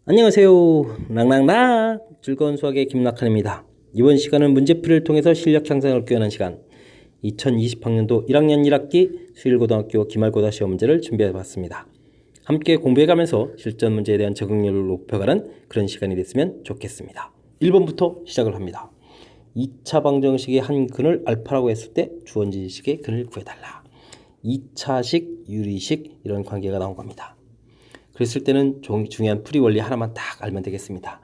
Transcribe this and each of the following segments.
안녕하세요. 랑랑랑 즐거운 수학의 김낙한입니다. 이번 시간은 문제풀이를 통해서 실력 향상을 꾀하는 시간 2020학년도 1학년 1학기 수일고등학교 기말고사 시험 문제를 준비해봤습니다. 함께 공부해가면서 실전 문제에 대한 적응률을 높여가는 그런 시간이 됐으면 좋겠습니다. 1번부터 시작을 합니다. 2차 방정식의 한 근을 알파라고 했을 때 주어진식의 근을 구해달라. 2차식, 유리식 이런 관계가 나온 겁니다. 그랬을 때는 중요한 풀이 원리 하나만 딱 알면 되겠습니다.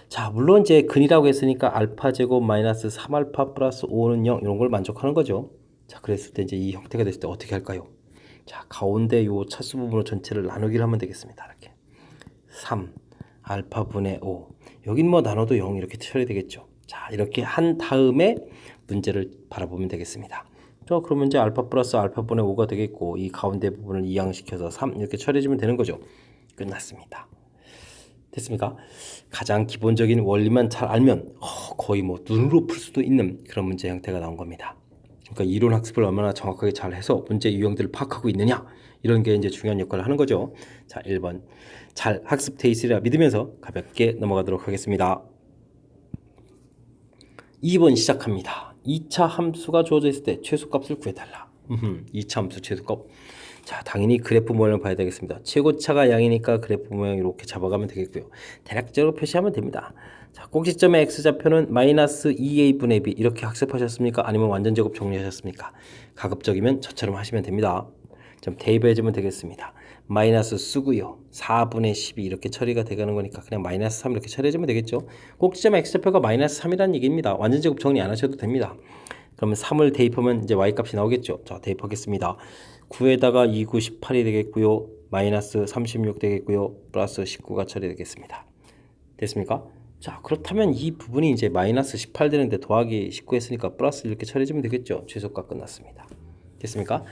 자, 물론 이제 근이라고 했으니까 알파 제곱 마이너스 3알파 플러스 5는 0 이런 걸 만족하는 거죠. 자, 그랬을 때 이제 이 형태가 됐을 때 어떻게 할까요? 자, 가운데 요 차수 부분으로 전체를 나누기를 하면 되겠습니다. 이렇게 3 알파분의 5 여긴 뭐 나눠도 0 이렇게 처리되겠죠. 자, 이렇게 한 다음에 문제를 바라보면 되겠습니다. 자, 그러면 이제 알파 플러스 알파분의 5가 되겠고 이 가운데 부분을 이항시켜서 3 이렇게 처리해주면 되는 거죠. 끝났습니다. 됐습니까? 가장 기본적인 원리만 잘 알면 거의 뭐 눈으로 풀 수도 있는 그런 문제 형태가 나온 겁니다. 그러니까 이론 학습을 얼마나 정확하게 잘 해서 문제 유형들을 파악하고 있느냐 이런 게 이제 중요한 역할을 하는 거죠. 자, 1번 잘 학습돼 있으리라 믿으면서 가볍게 넘어가도록 하겠습니다. 2번 시작합니다. 2차 함수가 주어져 있을 때 최소값을 구해달라. 2차 함수 최소값. 자, 당연히 그래프 모양을 봐야 되겠습니다. 최고차가 양이니까 그래프 모양 이렇게 잡아가면 되겠고요. 대략적으로 표시하면 됩니다. 자, 꼭지점의 x좌표는 마이너스 2a분의 b 이렇게 학습하셨습니까? 아니면 완전 제곱 정리하셨습니까? 가급적이면 저처럼 하시면 됩니다. 좀 대입해주면 되겠습니다. 마이너스 쓰고요. 4분의 12 이렇게 처리가 되가는 거니까 그냥 마이너스 3 이렇게 처리해주면 되겠죠. 꼭지점 x좌표가 마이너스 3이라는 얘기입니다. 완전 제곱 정리 안 하셔도 됩니다. 그러면 3을 대입하면 이제 y값이 나오겠죠. 자, 대입하겠습니다. 9에다가 2, 9, 18이 되겠고요. 마이너스 36 되겠고요. 플러스 19가 처리되겠습니다. 됐습니까? 자, 그렇다면 이 부분이 이제 마이너스 18 되는데 더하기 19 했으니까 플러스 이렇게 처리해주면 되겠죠. 최소값 끝났습니다. 됐습니까?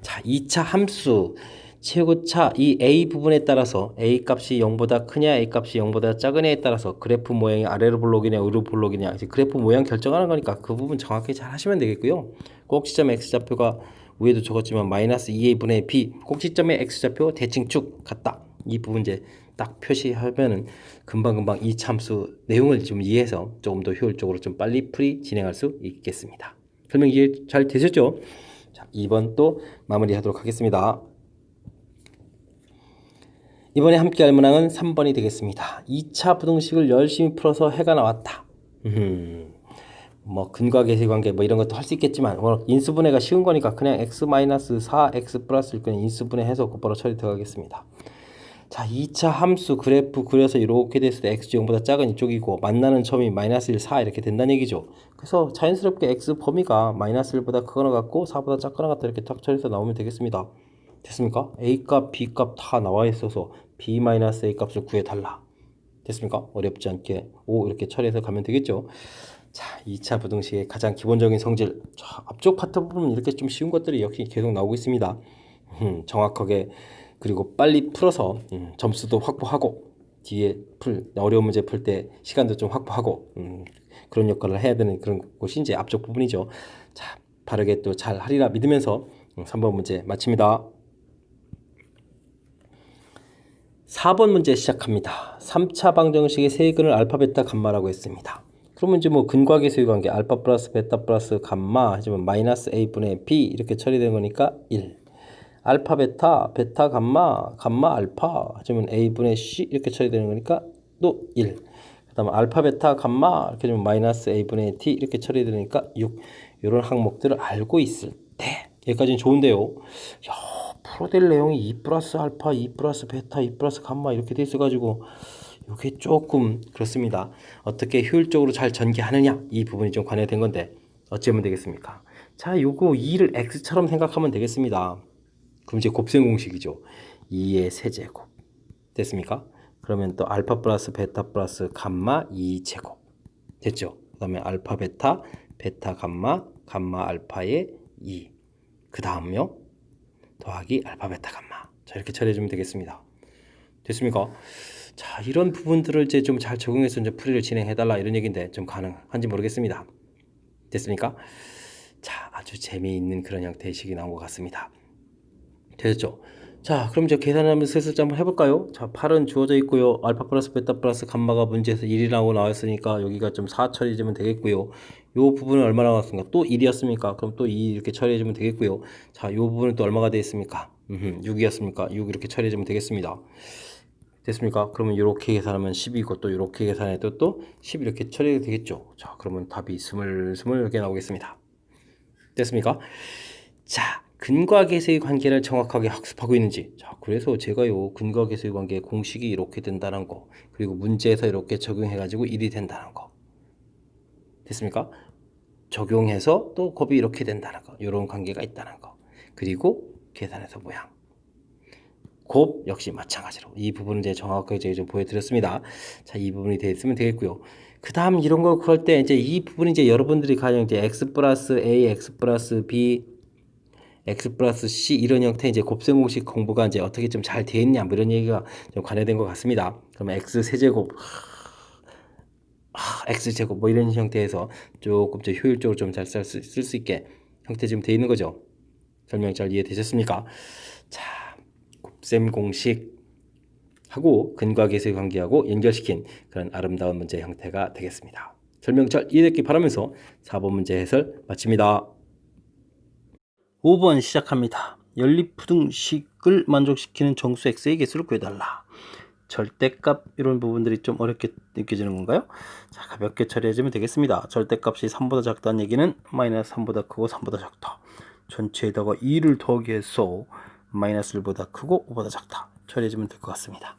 자, 2차 함수 최고차 이 a 부분에 따라서 a 값이 0보다 크냐 a 값이 0보다 작으냐에 따라서 그래프 모양이 아래로 볼록이냐 위로 볼록이냐 이제 그래프 모양 결정하는 거니까 그 부분 정확히 잘 하시면 되겠고요. 꼭지점 x좌표가 위에도 적었지만 마이너스 2a분의 b 꼭지점의 x좌표 대칭축 같다. 이 부분 이제 딱 표시하면은 금방금방 이 함수 내용을 좀 이해해서 조금 더 효율적으로 좀 빨리 풀이 진행할 수 있겠습니다. 설명 이해 잘 되셨죠? 자, 2번 또 마무리하도록 하겠습니다. 이번에 함께 할 문항은 3번이 되겠습니다. 2차 부등식을 열심히 풀어서 해가 나왔다. 뭐 근과 계수의 관계 뭐 이런 것도 할 수 있겠지만 인수분해가 쉬운 거니까 그냥 x-4 x 플러스를 그냥 인수분해해서 곧바로 처리 들어가겠습니다. 자, 2차 함수 그래프 그려서 이렇게 됐을 때 x 0보다 작은 이쪽이고 만나는 점이 마이너스 1, 4 이렇게 된다는 얘기죠. 그래서 자연스럽게 x 범위가 마이너스 1보다 크거나 같고 4보다 작거나 같다 이렇게 딱 처리해서 나오면 되겠습니다. 됐습니까? a값, b값 다 나와 있어서 b-a 값을 구해달라. 됐습니까? 어렵지 않게 5 이렇게 처리해서 가면 되겠죠. 자, 2차 부등식의 가장 기본적인 성질. 자, 앞쪽 파트 부분 이렇게 좀 쉬운 것들이 역시 계속 나오고 있습니다. 정확하게 그리고 빨리 풀어서 점수도 확보하고 뒤에 어려운 문제 풀 때 시간도 좀 확보하고 그런 역할을 해야 되는 그런 곳이 이제 앞쪽 부분이죠. 자, 바르게 또 잘 하리라 믿으면서 3번 문제 마칩니다. 4번 문제 시작합니다. 3차 방정식의 세 근을 알파, 베타, 감마라고 했습니다. 그러면 이제 뭐 근과 계수의 관계 알파 플러스 베타 플러스 감마 하지만 마이너스 a분의 b 이렇게 처리되는 거니까 1. 알파 베타, 베타 감마, 감마 알파 하지만 a분의 c 이렇게 처리되는 거니까 또 1. 그 다음에 알파 베타 감마 이렇게 되면 마이너스 a분의 t 이렇게 처리되니까 6. 이런 항목들을 알고 있을 때 여기까지는 좋은데요. 야, 풀어낼 내용이 2 플러스 알파, 2 플러스 베타, 2 플러스 감마 이렇게 돼 있어가지고 이게 조금 그렇습니다. 어떻게 효율적으로 잘 전개하느냐 이 부분이 좀 관여된 건데 어찌하면 되겠습니까? 자, 요거 2를 x처럼 생각하면 되겠습니다. 그럼 이제 곱셈 공식이죠. 2의 세제곱 됐습니까? 그러면 또 알파 플러스 베타 플러스 감마 2제곱 됐죠? 그 다음에 알파 베타, 베타 감마, 감마 알파의 2. 그 다음요 더하기 알파 베타 감마. 자, 이렇게 처리해주면 되겠습니다. 됐습니까? 자, 이런 부분들을 이제 좀 잘 적용해서 이제 풀이를 진행해달라 이런 얘기인데 좀 가능한지 모르겠습니다. 됐습니까? 자, 아주 재미있는 그런 형태의 식이 나온 것 같습니다. 되셨죠? 자, 그럼 이제 계산하면 슬슬 한번 해볼까요? 자, 8은 주어져 있고요. 알파 플러스 베타 플러스 감마가 문제에서 1이라고 나왔으니까 여기가 좀 4 처리해주면 되겠고요. 요 부분은 얼마 나왔습니까? 또 1이었습니까? 그럼 또 2 이렇게 처리해주면 되겠고요. 자, 요 부분은 또 얼마가 되겠습니까? 6이었습니까? 6 이렇게 처리해주면 되겠습니다. 됐습니까? 그러면 이렇게 계산하면 10이고 또 이렇게 계산해도 또 10 이렇게 처리가 되겠죠. 자, 그러면 답이 20개 나오겠습니다. 됐습니까? 자, 근과 계수의 관계를 정확하게 학습하고 있는지. 자, 그래서 제가요, 근과 계수의 관계 공식이 이렇게 된다는 거, 그리고 문제에서 이렇게 적용해가지고 1이 된다는 거. 됐습니까? 적용해서 또 곱이 이렇게 된다는 거, 이런 관계가 있다는 거. 그리고 계산해서 모양. 곱 역시 마찬가지로 이 부분을 이제 정확하게 이제 좀 보여드렸습니다. 자, 이 부분이 되었으면 되겠고요. 그 다음 이런 거 구할 때 이제 이 부분이 이제 여러분들이 가령 이제 x 플러스 a, x 플러스 b, x 플러스 c 이런 형태 이제 곱셈 공식 공부가 이제 어떻게 좀 잘 되어 있냐 뭐 이런 얘기가 좀 관여된 것 같습니다. 그러면 x 세제곱, x 제곱 뭐 이런 형태에서 조금 더 효율적으로 좀 잘 쓸 수 있게 형태 지금 되어 있는 거죠. 설명 잘 이해되셨습니까? 자, 곱셈 공식 하고 근과 계수의 관계하고 연결시킨 그런 아름다운 문제 형태가 되겠습니다. 설명 잘 이해됐기 바라면서 4번 문제 해설 마칩니다. 5번 시작합니다. 연립부등식을 만족시키는 정수 x의 개수를 구해달라. 절대값 이런 부분들이 좀 어렵게 느껴지는 건가요? 자, 가볍게 처리해주면 되겠습니다. 절대값이 3보다 작다는 얘기는 마이너스 3보다 크고 3보다 작다. 전체에다가 2를 더하기 해서 마이너스 1보다 크고 5보다 작다. 처리해주면 될 것 같습니다.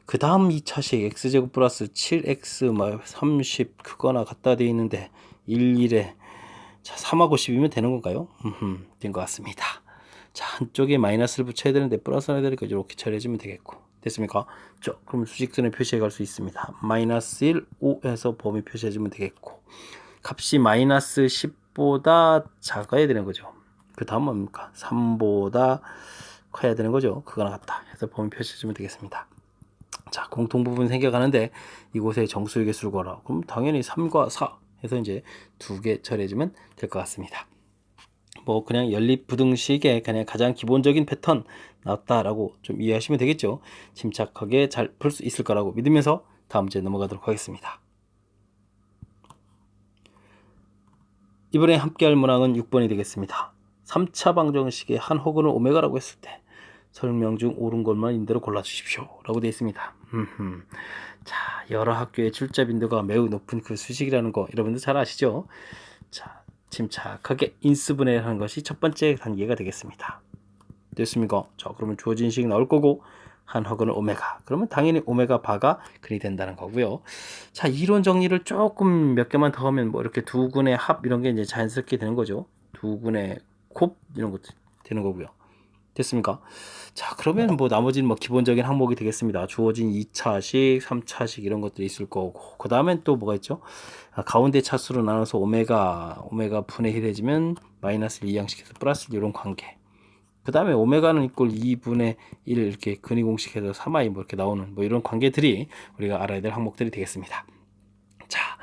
그 다음 2차식 x제곱 플러스 7x 30 크거나 같다 되어 있는데 1, 1에 자, 3하고 10이면 되는 건가요? 된 것 같습니다. 자, 한쪽에 마이너스를 붙여야 되는데 플러스를 해야 되니까 이렇게 처리해주면 되겠고. 됐습니까? 자, 그럼 수직선에 표시해 갈 수 있습니다. 마이너스 1, 5에서 범위 표시해주면 되겠고. 값이 마이너스 10보다 작아야 되는 거죠. 그 다음 뭡니까? 3보다 커야 되는 거죠. 그거나 같다 해서 범위 표시해주면 되겠습니다. 자, 공통부분 생겨가는데 이곳에 정수의 개수를 구하라. 그럼 당연히 3과 4 해서 이제 2개 처리해주면 될 것 같습니다. 뭐 그냥 연립부등식의 그냥 가장 기본적인 패턴 나왔다라고 좀 이해하시면 되겠죠. 침착하게 잘 풀 수 있을 거라고 믿으면서 다음 문제 넘어가도록 하겠습니다. 이번에 함께할 문항은 6번이 되겠습니다. 3차 방정식의 한 호근을 오메가라고 했을 때 설명 중 옳은 것만 인대로 골라주십시오 라고 되어 있습니다. 자, 여러 학교의 출제 빈도가 매우 높은 그 수식이라는 거 여러분들 잘 아시죠? 자, 침착하게 인수분해하는 것이 첫 번째 단계가 되겠습니다. 됐습니까? 자, 그러면 주어진 식 나올 거고 한 허근은 오메가. 그러면 당연히 오메가 바가 근이 된다는 거고요. 자, 이론 정리를 조금 몇 개만 더 하면 뭐 이렇게 두 군의 합 이런 게 이제 자연스럽게 되는 거죠. 두 군의 곱 이런 것도 되는 거고요. 됐습니까? 자, 그러면 뭐 나머지는 뭐 기본적인 항목이 되겠습니다. 주어진 2차식, 3차식 이런 것들이 있을 거고 그 다음엔 또 뭐가 있죠? 가운데 차수로 나눠서 오메가 분의 1 해지면 마이너스 2양식해서 플러스 이런 관계. 그 다음에 오메가는 이꼴 2분의 1 이렇게 근위 공식해서 3i 뭐 이렇게 나오는 뭐 이런 관계들이 우리가 알아야 될 항목들이 되겠습니다. 자,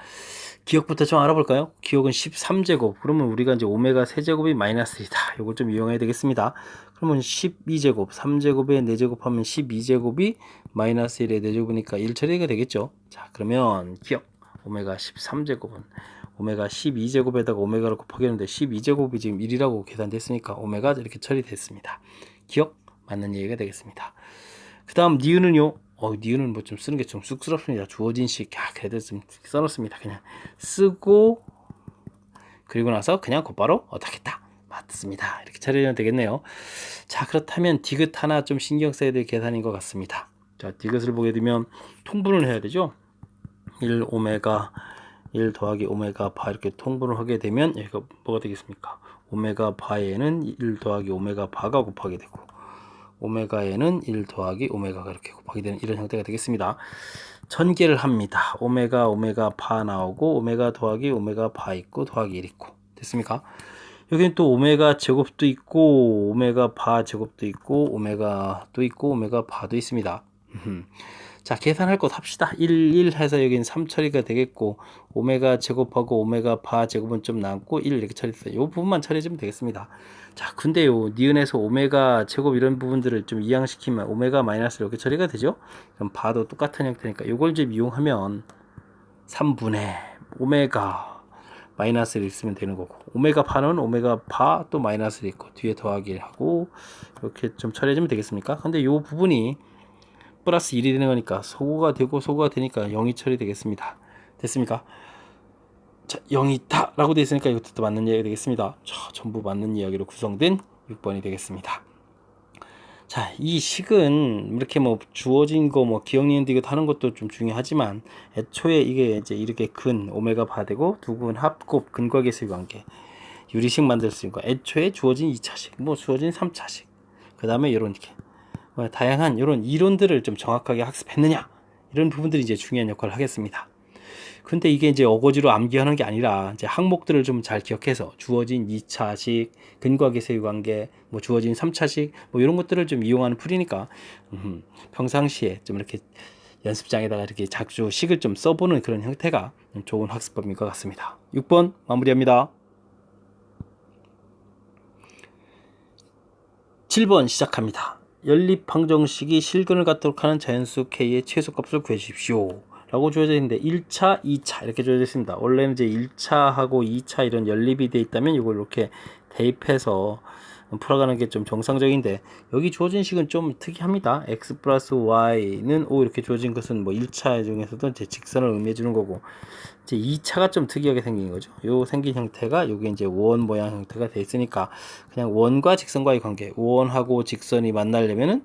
기억부터 좀 알아볼까요? 기억은 13제곱. 그러면 우리가 이제 오메가 세제곱이 마이너스 1이다. 이걸 좀 이용해야 되겠습니다. 그러면 12제곱, 3제곱에 4제곱 하면 12제곱이 마이너스 1에 4제곱이니까 1 처리가 되겠죠. 자, 그러면 기억. 오메가 13제곱은 오메가 12제곱에다가 오메가를 곱하기 했는데 12제곱이 지금 1이라고 계산됐으니까 오메가 이렇게 처리됐습니다. 기억? 맞는 얘기가 되겠습니다. 그 다음 니은은요. 니은은 뭐 좀 쓰는 게 좀 쑥스럽습니다. 주어진 식, 그래도 좀 써놓습니다. 그냥 쓰고 그리고 나서 그냥 곧바로 어떻겠다. 맞습니다. 이렇게 처리하면 되겠네요. 자, 그렇다면 디귿 하나 좀 신경 써야 될 계산인 것 같습니다. 자, 디귿을 보게 되면 통분을 해야 되죠. 1 오메가 1 더하기 오메가 바 이렇게 통분을 하게 되면 여기가 뭐가 되겠습니까? 오메가 바에는 1 더하기 오메가 바가 곱하게 되고 오메가에는 1 더하기 오메가가 이렇게 곱하게 되는 이런 형태가 되겠습니다. 전개를 합니다. 오메가 바 나오고 오메가 더하기 오메가 바 있고 더하기 1 있고 됐습니까? 여기는 또 오메가 제곱도 있고 오메가 바 제곱도 있고 오메가도 있고 오메가 바도 있습니다. 자, 계산할 것 합시다. 1 해서 여기는 3 처리가 되겠고, 오메가 제곱하고 오메가 바 제곱은 좀 남고 1 이렇게 처리됐어요. 이 부분만 처리해주면 되겠습니다. 자, 근데요, 니은에서 오메가 제곱 이런 부분들을 좀 이항시키면 오메가 마이너스 이렇게 처리가 되죠. 그럼 바도 똑같은 형태니까 이걸 좀 이용하면 3분의 오메가 마이너스를 있으면 되는 거고, 오메가 파는 오메가 바 또 마이너스를 있고 뒤에 더하기를 하고 이렇게 좀 처리해주면 되겠습니까? 근데 이 부분이 플러스 1이 되는 거니까 소거가 되고 소거가 되니까 0이 처리되겠습니다. 됐습니까? 자, 0이 있다 라고 되어 있으니까 이것도 맞는 이야기가 되겠습니다. 자, 전부 맞는 이야기로 구성된 6번이 되겠습니다. 자, 이 식은 이렇게 뭐 주어진 거 뭐 기억 니은 디귿 하는 것도 좀 중요하지만 애초에 이게 이제 이렇게 근 오메가 바 되고 두 근 합곱 근과 계수의 관계 유리식 만들 수 있는 거, 애초에 주어진 2차식 뭐 주어진 3차식 그 다음에 이런 게 다양한 이런 이론들을 좀 정확하게 학습했느냐 이런 부분들이 이제 중요한 역할을 하겠습니다. 근데 이게 이제 어거지로 암기하는 게 아니라 이제 항목들을 좀 잘 기억해서 주어진 2차식, 근과 계수의 관계, 뭐 주어진 3차식 뭐 이런 것들을 좀 이용하는 풀이니까 평상시에 좀 이렇게 연습장에다가 이렇게 자주 식을 좀 써보는 그런 형태가 좋은 학습법인 것 같습니다. 6번 마무리합니다. 7번 시작합니다. 연립방정식이 실근을 갖도록 하는 자연수 K의 최소값을 구해주십시오 라고 주어져 있는데 1차, 2차 이렇게 주어져 있습니다. 원래는 이제 1차하고 2차 이런 연립이 되어 있다면 이걸 이렇게 대입해서 풀어가는 게 좀 정상적인데 여기 주어진 식은 좀 특이합니다. x 플러스 y는 O 이렇게 주어진 것은 뭐 1차 중에서도 이제 직선을 의미해 주는 거고 이제 2차가 좀 특이하게 생긴 거죠. 요 생긴 형태가 요게 이제 원 모양 형태가 돼 있으니까 그냥 원과 직선과의 관계, 원하고 직선이 만나려면은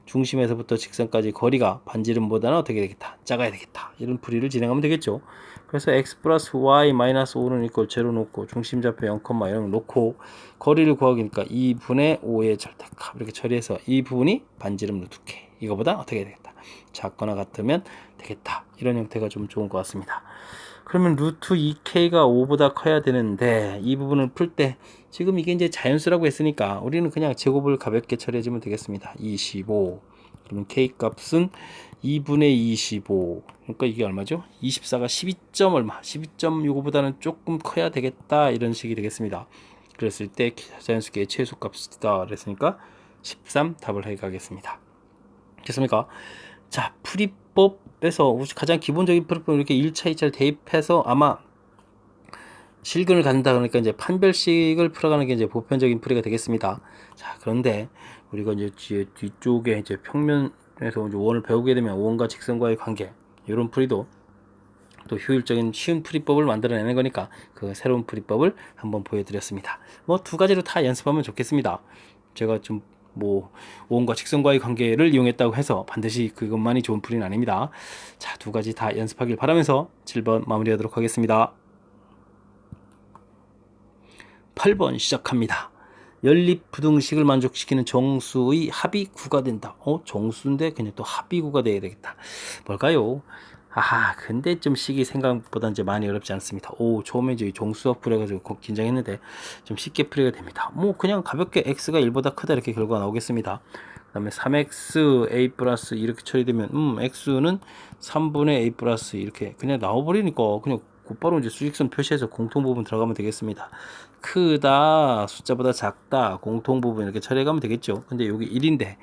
중심에서부터 직선까지 거리가 반지름보다는 어떻게 되겠다? 작아야 되겠다. 이런 풀이를 진행하면 되겠죠. 그래서 x 플러스 y 마이너스 5는 이꼴 0 놓고 중심좌표 0, 이런 놓고 거리를 구하기니까 2분의 5의 절대값 이렇게 처리해서 이 부분이 반지름 루트 k 이거보다 어떻게 되겠다? 작거나 같으면 되겠다. 이런 형태가 좀 좋은 것 같습니다. 그러면 루트 2k가 5보다 커야 되는데 이 부분을 풀 때 지금 이게 이제 자연수라고 했으니까 우리는 그냥 제곱을 가볍게 처리해주면 되겠습니다. 25 그러면 k 값은 2분의 25 그러니까 이게 얼마죠? 24가 12점 얼마 12.65보다는 조금 커야 되겠다 이런 식이 되겠습니다. 그랬을 때 자연수계의 최소값이다 그랬으니까 13 답을 해가겠습니다. 됐습니까? 자, 풀이법에서 가장 기본적인 풀이법 이렇게 1차, 2차를 대입해서 아마 실근을 갖는다 그러니까 이제 판별식을 풀어가는 게 이제 보편적인 풀이가 되겠습니다. 자, 그런데 우리가 이제 뒤쪽에 이제 평면에서 이제 원을 배우게 되면 원과 직선과의 관계 이런 풀이도 또 효율적인 쉬운 풀이법을 만들어내는 거니까 그 새로운 풀이법을 한번 보여드렸습니다. 뭐 두 가지로 다 연습하면 좋겠습니다. 제가 좀 뭐 원과 직선과의 관계를 이용했다고 해서 반드시 그것만이 좋은 풀이는 아닙니다. 자, 두 가지 다 연습하길 바라면서 7번 마무리하도록 하겠습니다. 8번 시작합니다. 연립부등식을 만족시키는 정수의 합이 9가 된다. 정수인데 그냥 또 합이 9가 돼야 되겠다. 뭘까요? 근데 좀 식이 생각보다 이제 많이 어렵지 않습니다. 처음에 이제 정수합 풀어가지고 긴장했는데 좀 쉽게 풀이가 됩니다. 뭐 그냥 가볍게 x가 1보다 크다 이렇게 결과가 나오겠습니다. 그 다음에 3x a 플러스 이렇게 처리되면 x는 3분의 a 플러스 이렇게 그냥 나와버리니까 그냥 곧바로 이제 수직선 표시해서 공통부분 들어가면 되겠습니다. 크다, 숫자보다 작다, 공통부분 이렇게 처리해가면 되겠죠. 근데 여기 1인데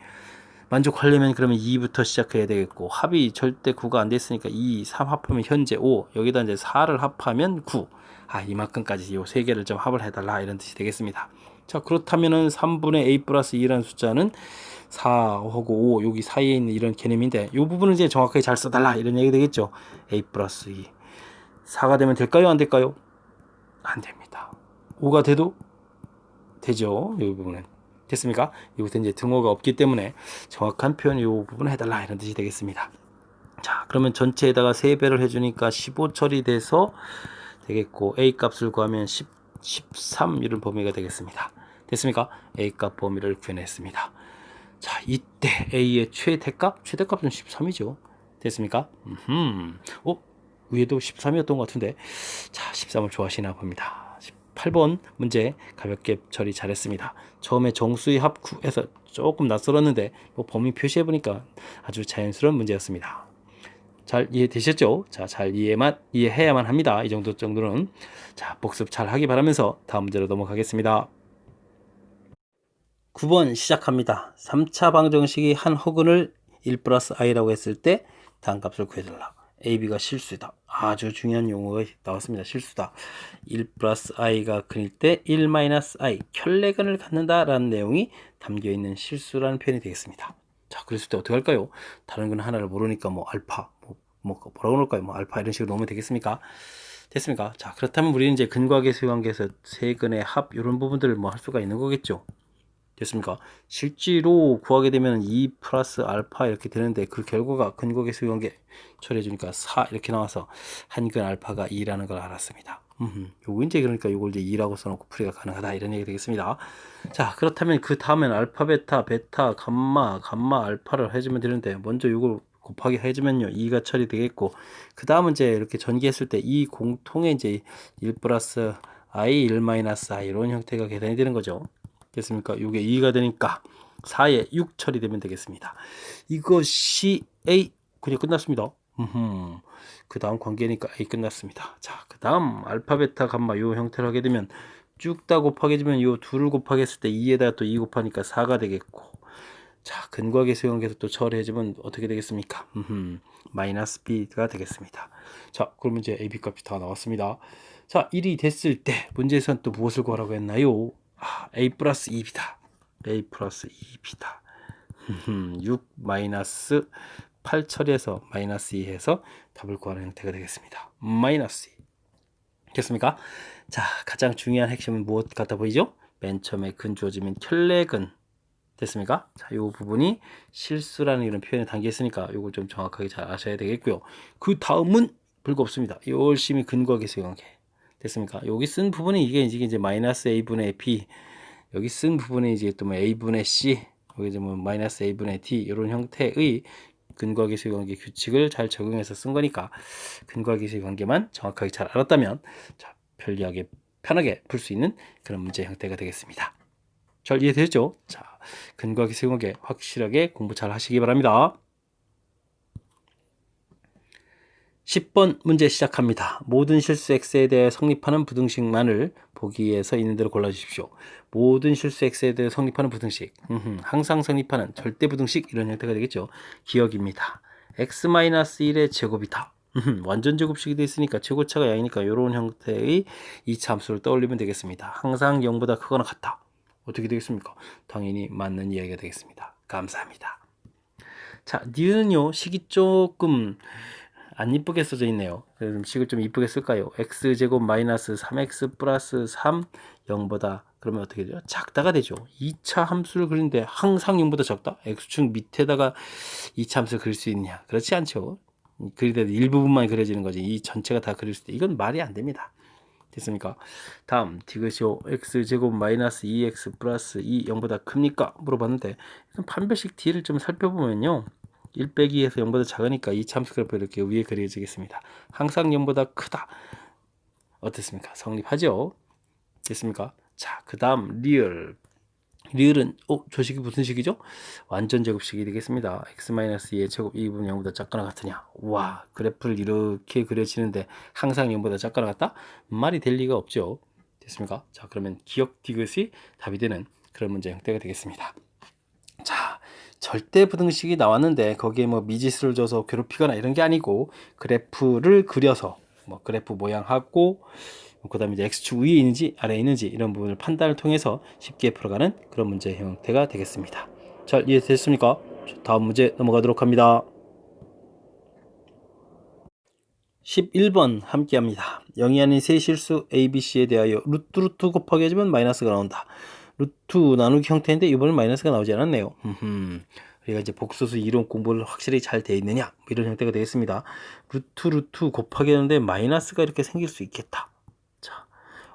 만족하려면 그러면 2부터 시작해야 되겠고 합이 절대 9가 안 됐으니까 2, 3 합하면 현재 5 여기다 이제 4를 합하면 9 이만큼까지 요 세 개를 좀 합을 해달라 이런 뜻이 되겠습니다. 자, 그렇다면은 3분의 a 플러스 2라는 숫자는 4하고 5 여기 사이에 있는 이런 개념인데 이 부분을 이제 정확하게 잘 써달라 이런 얘기 되겠죠. a 플러스 2 4가 되면 될까요? 안 될까요? 안 됩니다. 5가 돼도 되죠. 이 부분은 됐습니까? 이곳에 이제 등호가 없기 때문에 정확한 표현 이 부분을 해달라 이런 뜻이 되겠습니다. 자, 그러면 전체에다가 3배를 해주니까 15 처리돼서 되겠고 A 값을 구하면 13 이런 범위가 되겠습니다. 됐습니까? A 값 범위를 구해냈습니다. 자, 이때 A의 최대값은 13이죠. 됐습니까? 위에도 13이었던 것 같은데 자, 13을 좋아하시나 봅니다. 8번 문제 가볍게 처리 잘했습니다. 처음에 정수의 합 9에서 조금 낯설었는데 뭐 범위 표시해보니까 아주 자연스러운 문제였습니다. 잘 이해되셨죠? 자, 잘 이해해야만 합니다. 이 정도는. 자, 복습 잘 하기 바라면서 다음 문제로 넘어가겠습니다. 9번 시작합니다. 3차 방정식이 한 허근을 1 플러스 i라고 했을 때 다음 값을 구해달라. a, b가 실수다. 아주 중요한 용어가 나왔습니다. 실수다. 1 플러스 i가 근일 때 1 마이너스 i 켤레근을 갖는다 라는 내용이 담겨있는 실수라는 표현이 되겠습니다. 자, 그랬을 때 어떻게 할까요? 다른 건 하나를 모르니까 뭐 알파 뭐라고 넣을까요? 뭐 알파 이런 식으로 넣으면 되겠습니까? 됐습니까? 자, 그렇다면 우리는 이제 근과계수 관계에서 세근의 합 이런 부분들을 뭐 할 수가 있는 거겠죠. 됐습니까? 실제로 구하게 되면 2 플러스 알파 이렇게 되는데 그 결과가 근거계수 관계 처리해 주니까 4 이렇게 나와서 한근 알파가 2라는 걸 알았습니다. 요거 이제 그러니까 요걸 이제 2라고 써놓고 풀이가 가능하다 이런 얘기 되겠습니다. 자, 그렇다면 그 다음엔 알파 베타 감마 알파를 해주면 되는데 먼저 요걸 곱하기 해주면요 2가 처리되겠고 그 다음은 이제 이렇게 전개했을 때 이 공통의 이제 1 플러스 i 1 마이너스 i 이런 형태가 계산이 되는 거죠. 됐습니까? 요게 2가 되니까 4에 6 처리되면 되겠습니다. 이것이 A 그냥 끝났습니다. 그 다음 관계니까 A 끝났습니다. 자, 그 다음 알파 베타 감마 요 형태로 하게 되면 쭉 다 곱하게 되면 요 둘을 곱하게 했을 때 2에다가 또 2 곱하니까 4가 되겠고 자, 근과계수 관계에서 또 처리해주면 어떻게 되겠습니까? 마이너스 B가 되겠습니다. 자, 그러면 이제 AB 값이 다 나왔습니다. 자, 1이 됐을 때 문제에서는 또 무엇을 구하라고 했나요? A 플러스 2B다. A 플러스 2B다. 6 마이너스 8 처리해서 마이너스 2 해서 답을 구하는 형태가 되겠습니다. 마이너스 2. 됐습니까? 자, 가장 중요한 핵심은 무엇 같아 보이죠? 맨 처음에 근 주어지면 켤레근. 됐습니까? 자, 이 부분이 실수라는 이런 표현에 담겨 있으니까 이걸 좀 정확하게 잘 아셔야 되겠고요. 그 다음은 별거 없습니다. 열심히 근거계수 관계. 됐습니까? 여기 쓴 부분이 이게 이제 마이너스 a분의 b, 여기 쓴 부분이 이제 또 뭐 a분의 c, 여기 이제 뭐 마이너스 a분의 d 이런 형태의 근거계수 관계 규칙을 잘 적용해서 쓴 거니까 근거계수 관계만 정확하게 잘 알았다면 자, 편하게 풀 수 있는 그런 문제 형태가 되겠습니다. 잘 이해되셨죠? 자, 근거계수 관계 확실하게 공부 잘 하시기 바랍니다. 10번 문제 시작합니다. 모든 실수 x에 대해 성립하는 부등식만을 보기에서 있는 대로 골라주십시오. 모든 실수 x에 대해 성립하는 부등식. 항상 성립하는 절대 부등식 이런 형태가 되겠죠. 기억입니다. x-1의 제곱이다. 완전 제곱식이 되어 있으니까 최고차가 양이니까 이런 형태의 2차 함수를 떠올리면 되겠습니다. 항상 0보다 크거나 같다. 어떻게 되겠습니까? 당연히 맞는 이야기가 되겠습니다. 감사합니다. 자, 니은요 식이 조금 안 이쁘게 써져 있네요. 그래서 식을 좀 이쁘게 쓸까요? x제곱 마이너스 3x 플러스 3 0보다 그러면 어떻게 되죠? 작다가 되죠. 2차 함수를 그리는데 항상 0보다 작다? x축 밑에다가 2차 함수를 그릴 수 있냐? 그렇지 않죠. 그리더라도 일부분만 그려지는 거지. 이 전체가 다 그릴 수 있다. 이건 말이 안 됩니다. 됐습니까? 다음 디귿이요 x제곱 마이너스 2x 플러스 2 0보다 큽니까? 물어봤는데 판별식 D를 좀 살펴보면요 1 빼기 2에서 0보다 작으니까 이 참수 그래프 이렇게 위에 그려지겠습니다. 항상 0보다 크다. 어떻습니까? 성립하죠? 됐습니까? 자, 그 다음 리을은 저 식이 무슨 식이죠? 완전 제곱식이 되겠습니다. x-2의 제곱 2분의 0보다 작거나 같으냐? 와, 그래프를 이렇게 그려지는데 항상 0보다 작거나 같다? 말이 될 리가 없죠. 됐습니까? 자, 그러면 기억 디귿이 답이 되는 그런 문제 형태가 되겠습니다. 자, 절대 부등식이 나왔는데 거기에 뭐 미지수를 줘서 괴롭히거나 이런 게 아니고 그래프를 그려서 뭐 그래프 모양하고 그 다음에 이제 x축 위에 있는지 아래에 있는지 이런 부분을 판단을 통해서 쉽게 풀어가는 그런 문제 형태가 되겠습니다. 잘 이해되셨습니까? 다음 문제 넘어가도록 합니다. 11번 함께 합니다. 0이 아닌 세 실수 A, B, C에 대하여 루트 곱하기 해주면 마이너스가 나온다. 루트 나누기 형태인데 이번엔 마이너스가 나오지 않았네요. 우리가 이제 복수수 이론 공부를 확실히 잘 돼 있느냐 뭐 이런 형태가 되겠습니다. 루트 곱하기 하는데 마이너스가 이렇게 생길 수 있겠다. 자,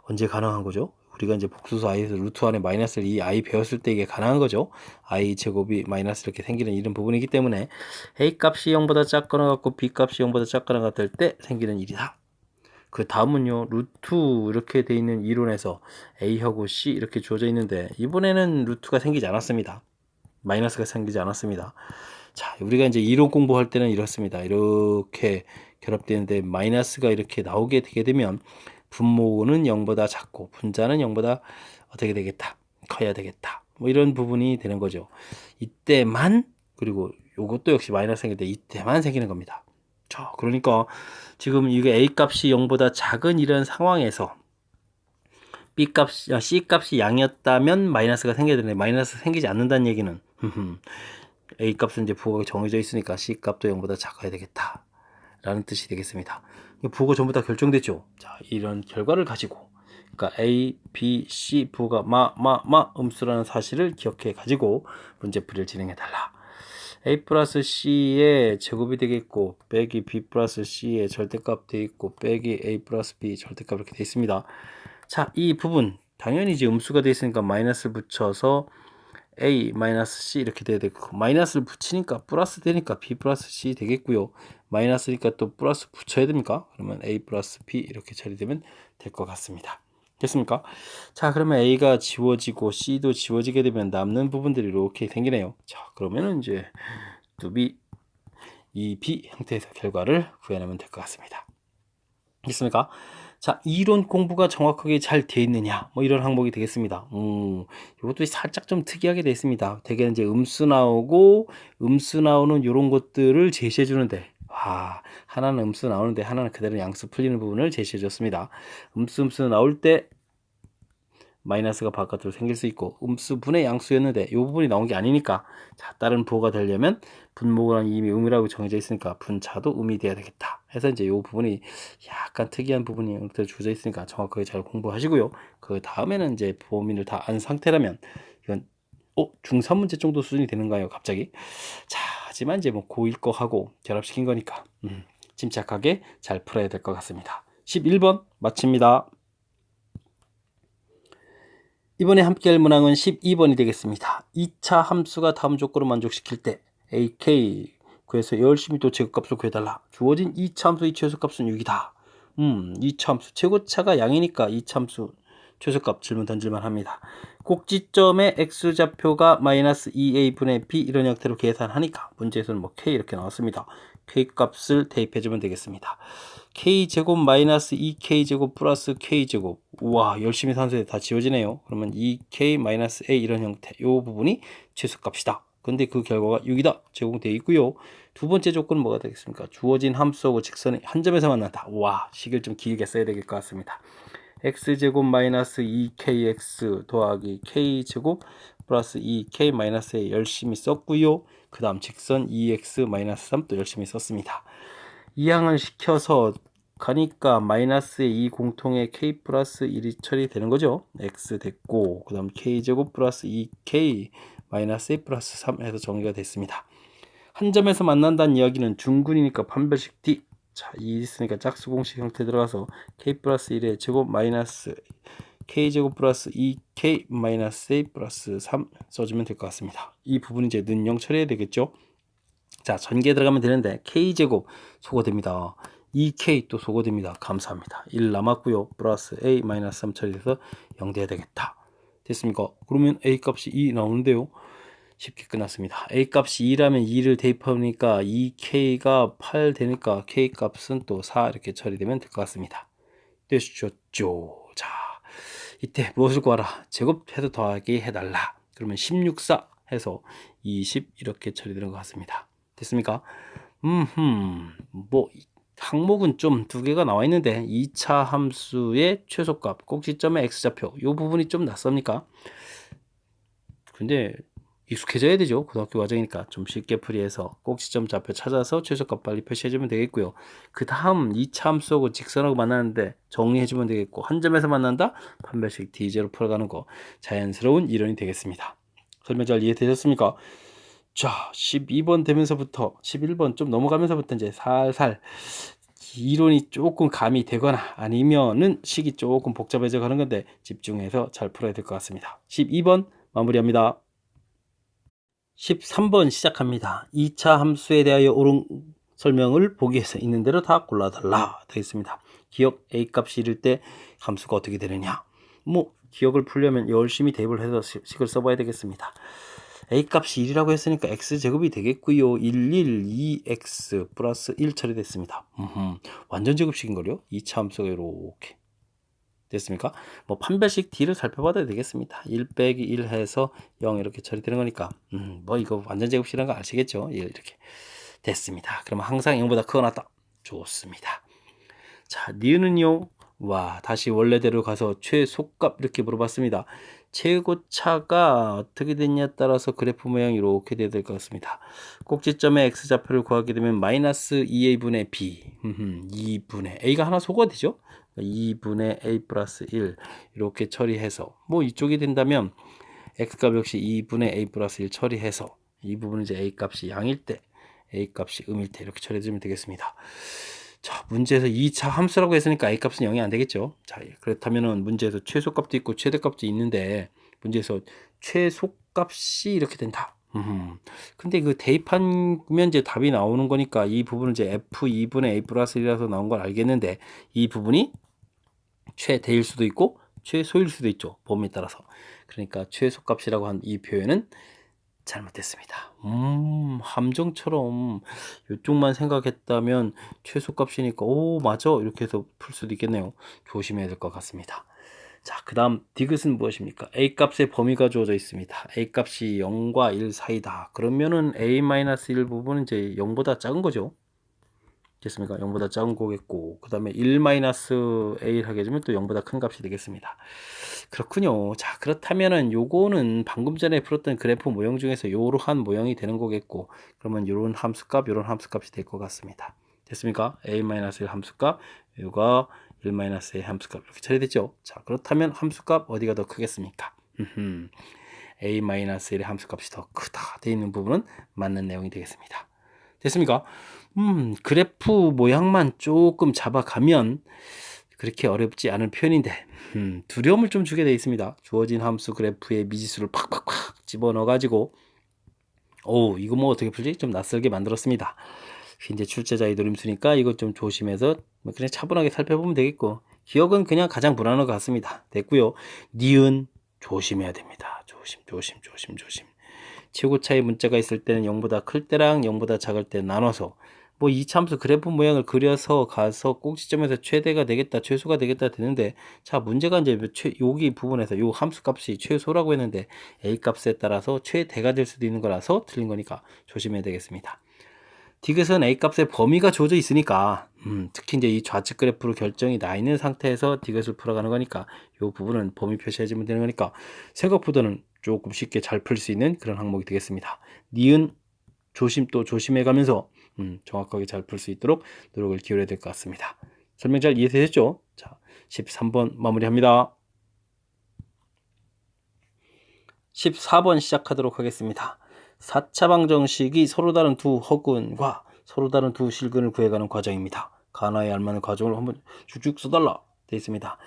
언제 가능한 거죠? 우리가 이제 복수수 i에서 루트 안에 마이너스를 이 i 배웠을 때 이게 가능한 거죠. i 제곱이 마이너스 이렇게 생기는 이런 부분이기 때문에 a 값이 0보다 작거나 같고 b 값이 0보다 작거나 같을 때 생기는 일이다. 그 다음은요 루트 이렇게 돼 있는 이론에서 a하고 c 이렇게 주어져 있는데 이번에는 루트가 생기지 않았습니다. 마이너스가 생기지 않았습니다. 자, 우리가 이제 이론 공부할 때는 이렇습니다. 이렇게 결합되는데 마이너스가 이렇게 나오게 되게 되면 분모는 0보다 작고 분자는 0보다 어떻게 되겠다? 커야 되겠다. 뭐 이런 부분이 되는 거죠. 이때만, 그리고 요것도 역시 마이너스 생길 때 이때만 생기는 겁니다. 자, 그러니까 지금 이게 A 값이 0보다 작은 이런 상황에서 C 값이 양이었다면 마이너스가 생겨야 되는데 마이너스 생기지 않는다는 얘기는 A 값은 이제 부호가 정해져 있으니까 C 값도 0보다 작아야 되겠다 라는 뜻이 되겠습니다. 부호가 전부 다 결정됐죠. 자, 이런 결과를 가지고 그러니까 A, B, C 부호가 음수라는 사실을 기억해 가지고 문제풀이를 진행해 달라. A 플러스 C의 제곱이 되겠고 빼기 B 플러스 C의 절대값 되어 있고 빼기 A 플러스 B 절대값 이렇게 되어 있습니다. 자, 이 부분 당연히 이제 음수가 되어 있으니까 마이너스 붙여서 A 마이너스 C 이렇게 돼야 되고 마이너스를 붙이니까 플러스 되니까 B 플러스 C 되겠고요. 마이너스니까 또 플러스 붙여야 됩니까? 그러면 A 플러스 B 이렇게 처리되면 될 것 같습니다. 됐습니까? 자, 그러면 A가 지워지고 C도 지워지게 되면 남는 부분들이 이렇게 생기네요. 자, 그러면은 이제 2B, 2B 형태에서 결과를 구해내면 될 것 같습니다. 됐습니까? 자, 이론 공부가 정확하게 잘 되어 있느냐, 뭐 이런 항목이 되겠습니다. 이것도 살짝 좀 특이하게 되어 있습니다. 대개 이제 음수 나오고 음수 나오는 이런 것들을 제시해 주는데, 하나는 음수 나오는데 하나는 그대로 양수 풀리는 부분을 제시해 줬습니다. 음수 나올 때 마이너스가 바깥으로 생길 수 있고 음수분의 양수였는데 이 부분이 나온 게 아니니까, 자, 다른 부호가 되려면 분모가 이미 음이라고 정해져 있으니까 분자도 음이 돼야 되겠다 해서 이제 이 부분이 약간 특이한 부분이 주어져 있으니까 정확하게 잘 공부하시고요. 그 다음에는 이제 범위를 다 안 상태라면 이건 중3 문제 정도 수준이 되는가요 갑자기? 자, 하지만 이제 뭐 고1 거 하고 결합시킨 거니까 침착하게 잘 풀어야 될 것 같습니다. 11번 마칩니다. 이번에 함께 할 문항은 12번이 되겠습니다. 2차 함수가 다음 조건을 만족시킬 때 AK 구해서 열심히 또 제곱값을 구해달라. 주어진 2차 함수의 최소값은 6이다. 2차 함수 최고차가 양이니까 2차 함수 최소값 질문 던질만 합니다. 꼭지점의 x좌표가 마이너스 2a분의 b 이런 형태로 계산하니까 문제에서는 뭐 k 이렇게 나왔습니다. k 값을 대입해주면 되겠습니다. k제곱 마이너스 2k제곱 플러스 k제곱, 우와, 열심히 산수에 다 지워지네요. 그러면 2k 마이너스 a 이런 형태, 요 부분이 최소값이다. 근데 그 결과가 6이다 제공되어 있고요. 두 번째 조건은 뭐가 되겠습니까? 주어진 함수하고 직선이 한 점에서 만난다. 와, 식을 좀 길게 써야 될 것 같습니다. x제곱 마이너스 2kx 더하기 k제곱 플러스 2k 마이너스 a 열심히 썼고요. 그 다음 직선 2x 마이너스 3 또 열심히 썼습니다. 이항을 시켜서 가니까 마이너스 2 공통의 k 플러스 1이 처리되는 거죠. x 됐고 그 다음 k제곱 플러스 2k 마이너스 a 플러스 3 해서 정리가 됐습니다. 한 점에서 만난다는 이야기는 중근이니까 판별식 D. 자, 2 있으니까 짝수 공식 형태 들어가서 k 플러스 1의 제곱 마이너스 k제곱 플러스 2k 마이너스 a 플러스 3 써주면 될 것 같습니다. 이 부분 이제 는영 처리해야 되겠죠. 자, 전개 들어가면 되는데 k제곱 소거됩니다. 2k 또 소거됩니다. 감사합니다. 1 남았고요. 플러스 a 마이너스 3 처리해서 0 돼야 되겠다. 됐습니까? 그러면 a 값이 2 나오는데요. 쉽게 끝났습니다. a 값이 2라면 2를 대입하니까 2k가 8 되니까 k 값은 또 4 이렇게 처리되면 될 것 같습니다. 되셨죠? 자, 이때 무엇을 구하라? 제곱해서 더하기 해달라. 그러면 16, 4 해서 20 이렇게 처리되는 것 같습니다. 됐습니까? 뭐 항목은 좀 두 개가 나와 있는데 2차 함수의 최소값, 꼭지점의 x좌표 이 부분이 좀 낯섭니까? 근데 익숙해져야 되죠. 고등학교 과정이니까 좀 쉽게 풀이해서 꼭지점 좌표 찾아서 최소값 빨리 표시해주면 되겠고요. 그 다음 2차 함수하고 직선하고 만나는데 정리해주면 되겠고, 한 점에서 만난다? 판별식 D제로 풀어가는 거 자연스러운 이론이 되겠습니다. 설명 잘 이해되셨습니까? 자, 12번 되면서부터 11번 좀 넘어가면서부터 이제 살살 이론이 조금 감이 되거나 아니면은 식이 조금 복잡해져 가는 건데 집중해서 잘 풀어야 될 것 같습니다. 12번 마무리합니다. 13번 시작합니다. 2차 함수에 대하여 옳은 설명을 보기에서 있는 대로 다 골라달라 되겠습니다. 기억 A 값이 이를 때 함수가 어떻게 되느냐, 뭐 기억을 풀려면 열심히 대입을 해서 식을 써봐야 되겠습니다. a 값이 1이라고 했으니까 x제곱이 되겠고요. 2x 플러스 1 처리됐습니다. 완전 제곱식인걸요? 2차 함수가 이렇게 됐습니까? 뭐 판별식 D를 살펴봐도 되겠습니다. 1 빼기 1 해서 0 이렇게 처리되는 거니까 뭐 이거 완전 제곱식이라는 거 아시겠죠? 이렇게 됐습니다. 그러면 항상 0보다 크거나 같다. 좋습니다. 자, 니은은요. 와, 다시 원래대로 가서 최소값 이렇게 물어봤습니다. 최고차가 어떻게 됐냐에 따라서 그래프 모양이 이렇게 돼야 될 것 같습니다. 꼭지점의 x좌표를 구하게 되면 마이너스 2a분의 b 2분의 a가 하나 소거가 되죠. 2분의 a 플러스 1 이렇게 처리해서 뭐 이쪽이 된다면 x값 역시 2분의 a 플러스 1 처리해서 이 부분은 이제 a 값이 양일 때 a 값이 음일 때 이렇게 처리해주면 되겠습니다. 자, 문제에서 2차 함수라고 했으니까 a 값은 0이 안 되겠죠. 자, 그렇다면은 문제에서 최소값도 있고 최대값도 있는데 문제에서 최소값이 이렇게 된다. 근데 그 대입하면 이제 답이 나오는 거니까 이 부분은 이제 f2분의 a 플러스 1이라서 나온 걸 알겠는데 이 부분이 최대일 수도 있고 최소일 수도 있죠. 범위에 따라서. 그러니까 최소값이라고 한 이 표현은 잘못됐습니다. 함정처럼 이쪽만 생각했다면 최소값이니까 오 맞아 이렇게 해서 풀 수도 있겠네요. 조심해야 될 것 같습니다. 자, 그 다음 디귿은 무엇입니까? a 값의 범위가 주어져 있습니다. a 값이 0과 1 사이다. 그러면은 a-1 부분은 이제 0보다 작은 거죠. 됐습니까? 0보다 작은 거겠고 그 다음에 1-a를 하게 되면 또 0보다 큰 값이 되겠습니다. 그렇군요. 자, 그렇다면은 요거는 방금 전에 풀었던 그래프 모형 중에서 이러한 모형이 되는 거겠고 그러면 요런 함수값 요런 함수값이 될 것 같습니다. 됐습니까? a-1 함수값 요가 1-a 함수값 이렇게 처리됐죠. 자, 그렇다면 함수값 어디가 더 크겠습니까? a-1의 함수값이 더 크다 되어 있는 부분은 맞는 내용이 되겠습니다. 됐습니까? 그래프 모양만 조금 잡아가면 그렇게 어렵지 않은 표현인데 두려움을 좀 주게 되어 있습니다. 주어진 함수 그래프에 미지수를 팍팍팍 집어넣어 가지고 이거 뭐 어떻게 풀지? 좀 낯설게 만들었습니다. 이제 출제자의 노림수니까 이거 좀 조심해서 그냥 차분하게 살펴보면 되겠고 기억은 그냥 가장 무난한 것 같습니다. 됐고요. 니은 조심해야 됩니다. 조심. 최고차의 문자가 있을 때는 0보다 클 때랑 0보다 작을 때 나눠서 뭐 이참수 그래프 모양을 그려서 가서 꼭지점에서 최대가 되겠다 최소가 되겠다 되는데 자 문제가 이제 여기 부분에서 요 함수 값이 최소라고 했는데 a 값에 따라서 최대가 될 수도 있는 거라서 틀린 거니까 조심해야 되겠습니다. 디귿은 a 값의 범위가 주어져 있으니까 특히 이제 이 좌측 그래프로 결정이 나 있는 상태에서 디귿을 풀어가는 거니까 이 부분은 범위 표시해주면 되는 거니까 생각보다는 조금 쉽게 잘 풀 수 있는 그런 항목이 되겠습니다. 니은 또 조심해 가면서 정확하게 잘 풀 수 있도록 노력을 기울여야 될 것 같습니다. 설명 잘 이해되셨죠? 자, 13번 마무리합니다. 14번 시작하도록 하겠습니다. 4차 방정식이 서로 다른 두 허근과 서로 다른 두 실근을 구해가는 과정입니다. 가나에 알맞는 과정을 한번 쭉쭉 써달라 되어 있습니다.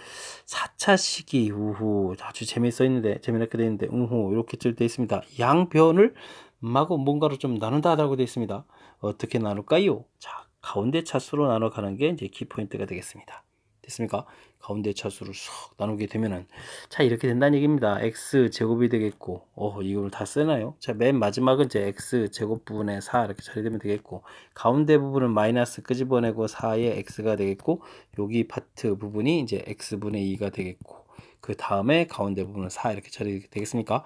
4차 식이 아주 재미있어 있는데 재미있게 되어 있는데 이렇게 되어 있습니다. 양변을 마구 뭔가로 좀 나눈다라고 되어 있습니다. 어떻게 나눌까요? 자, 가운데 차수로 나눠가는 게 이제 키포인트가 되겠습니다. 됐습니까? 가운데 차수를 쏙 나누게 되면은 자 이렇게 된다는 얘기입니다. x 제곱이 되겠고 이걸 다 쓰나요? 자, 맨 마지막은 이제 x 제곱 부분에 4 이렇게 처리되면 되겠고 가운데 부분은 마이너스 끄집어내고 4의 x가 되겠고 여기 파트 부분이 이제 x분의 2가 되겠고 그 다음에 가운데 부분은 4 이렇게 처리되겠습니까?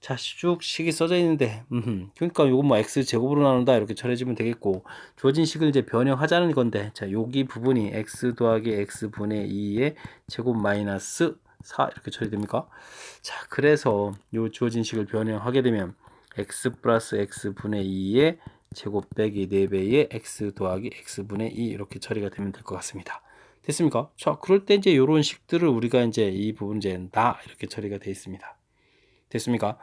자, 쭉 식이 써져 있는데 그러니까 요거 뭐 x 제곱으로 나눈다 이렇게 처리해주면 되겠고 주어진 식을 이제 변형하자는 건데 자 여기 부분이 x 더하기 x분의 2의 제곱 마이너스 4 이렇게 처리됩니까? 자, 그래서 요 주어진 식을 변형하게 되면 x 플러스 x분의 2의 제곱 빼기 4배의 x 더하기 x분의 2 이렇게 처리가 되면 될 것 같습니다. 됐습니까? 자, 그럴 때 이제 요런 식들을 우리가 이제 이 부분 이제 나 이렇게 처리가 되어 있습니다. 됐습니까?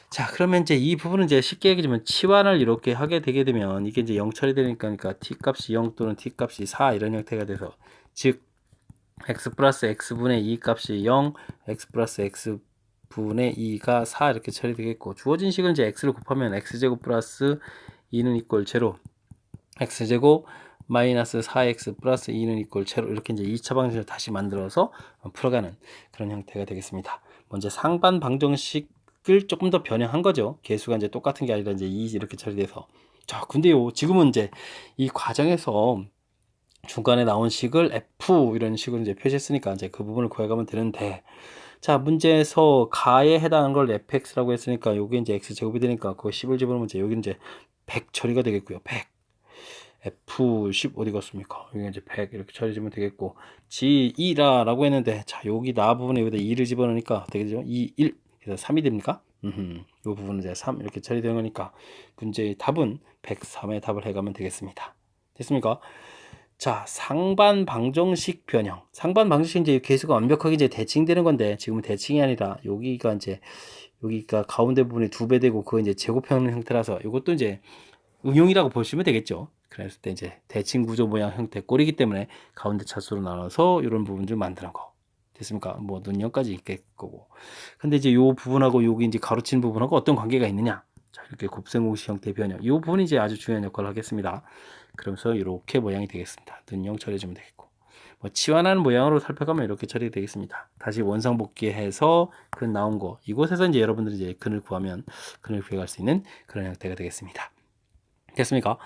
자, 그러면 이제 이 부분은 이제 쉽게 얘기하면 치환을 이렇게 하게 되게 되면 이게 이제 0 처리되니까 t 값이 0 또는 t 값이 4 이런 형태가 돼서 즉 x 플러스 x분의 2 값이 0 x 플러스 x분의 2가 4 이렇게 처리되겠고 주어진 식은 이제 x를 곱하면 x제곱 플러스 2는 이꼴 제로 x제곱 마이너스 4x 플러스 2는 이꼴 제로 이렇게 이제 2차 방정식을 다시 만들어서 풀어가는 그런 형태가 되겠습니다. 먼저 상반 방정식 방정식을 조금 더 변형한 거죠. 개수가 이제 똑같은 게 아니라 이제 2 이렇게 처리돼서. 자, 근데요, 지금은 이제 이 과정에서 중간에 나온 식을 F 이런 식으로 이제 표시했으니까 이제 그 부분을 구해가면 되는데, 자, 문제에서 가에 해당하는 걸 fx라고 했으니까 요게 이제 x제곱이 되니까 그거 10을 집어넣으면 이제 여기 이제 100 처리가 되겠고요. 100. F10 어디 갔습니까? 여기 이제 100 이렇게 처리해주면 되겠고, G2라 라고 했는데, 자, 여기 나 부분에 여기다 2를 집어넣으니까 되겠죠? 2, 1. 그래서 3이 됩니까? 이 부분은 이제 3 이렇게 처리되는 거니까 문제의 답은 103의 답을 해가면 되겠습니다. 됐습니까? 자, 상반 방정식 변형. 상반 방정식 이제 개수가 완벽하게 이제 대칭되는 건데, 지금은 대칭이 아니라 여기가 이제 여기가 가운데 부분이 2배 되고 그거 이제 제곱형 형태라서 이것도 이제 응용이라고 보시면 되겠죠. 그랬을 때 이제 대칭 구조 모양 형태 꼴이기 때문에 가운데 차수로 나눠서 이런 부분을 만드는 거. 됐습니까? 뭐 능력까지 있겠 거고. 근데 이제 요 부분하고 여기 이제 가로친 부분하고 어떤 관계가 있느냐? 자, 이렇게 곱셈공식 형태 변형. 이 부분이 이제 아주 중요한 역할을 하겠습니다. 그러면서 이렇게 모양이 되겠습니다. 능형 처리해주면 되겠고. 뭐 치환하는 모양으로 살펴가면 이렇게 처리되겠습니다. 다시 원상복귀해서 근 나온 거. 이곳에서 이제 여러분들이 이제 근을 구하면 근을 구해갈 수 있는 그런 형태가 되겠습니다. 됐습니까?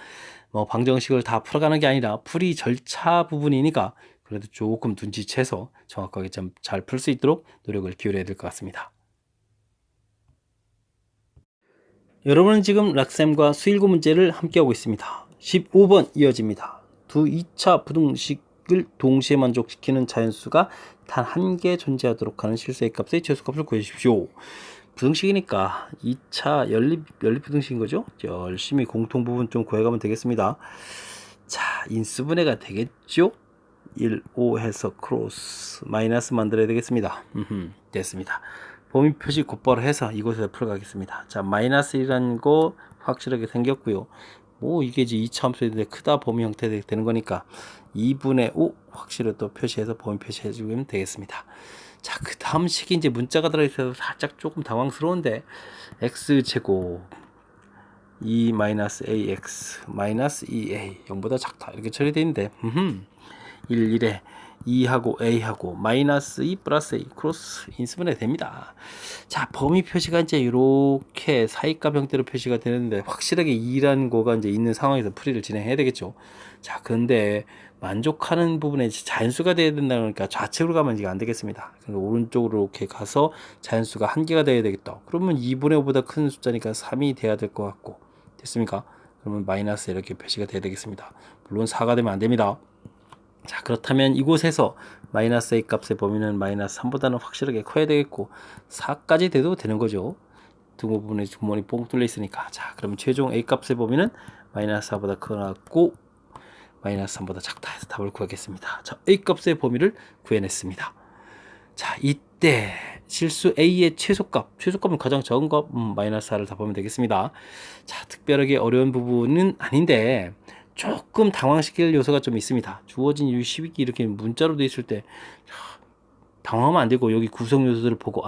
뭐 방정식을 다 풀어가는 게 아니라 풀이 절차 부분이니까 그래도 조금 눈치채서 정확하게 좀 잘 풀 수 있도록 노력을 기울여야 될 것 같습니다. 여러분은 지금 락셈과 수일고 문제를 함께하고 있습니다. 15번 이어집니다. 두 2차 부등식을 동시에 만족시키는 자연수가 단 한 개 존재하도록 하는 실수의 값의 최소값을 구해주십시오. 부등식이니까 2차 연립 부등식인 거죠. 열심히 공통 부분 좀 구해가면 되겠습니다. 자, 인수분해가 되겠죠. 1, 5 해서 크로스 마이너스 만들어야 되겠습니다. 됐습니다. 범위 표시 곧바로 해서 이곳에서 풀어가겠습니다. 자, 마이너스 1이라는 거 확실하게 생겼고요. 뭐 이게 이제 2차 함수인데 크다 범위 형태 되는 거니까 2분의 5 확실히 또 표시해서 범위 표시해 주면 되겠습니다. 자, 그 다음 식이 이제 문자가 들어있어서 살짝 조금 당황스러운데, x제곱 2-ax 마이너스 2a 0보다 작다 이렇게 처리되어 있는데 1, 1에 2하고 a하고 마이너스 2 플러스 a 크로스 인수분해 됩니다. 자, 범위 표시가 이제 이렇게 사이값 형태로 표시가 되는데 확실하게 2라는 거가 이제 있는 상황에서 풀이를 진행해야 되겠죠. 자, 근데 만족하는 부분에 자연수가 돼야 된다 그러니까 좌측으로 가면 이게 안 되겠습니다. 그러니까 오른쪽으로 이렇게 가서 자연수가 한 개가 돼야 되겠다. 그러면 2분의 5보다 큰 숫자니까 3이 돼야 될 것 같고, 됐습니까? 그러면 마이너스 이렇게 표시가 돼야 되겠습니다. 물론 4가 되면 안 됩니다. 자, 그렇다면 이곳에서 마이너스 a 값의 범위는 마이너스 3보다는 확실하게 커야 되겠고 4까지 돼도 되는 거죠. 등호 부분에 주머니 뽕 뚫려 있으니까. 자, 그럼 최종 a 값의 범위는 마이너스 4보다 크고 마이너스 3보다 작다 해서 답을 구하겠습니다. 자, a 값의 범위를 구해냈습니다. 자, 이때 실수 a의 최소값은 가장 적은 값 마이너스 4를 답하면 되겠습니다. 자, 특별하게 어려운 부분은 아닌데 조금 당황시킬 요소가 좀 있습니다. 주어진 이 12기 이렇게 문자로 되어 있을 때 당황하면 안 되고 여기 구성 요소들을 보고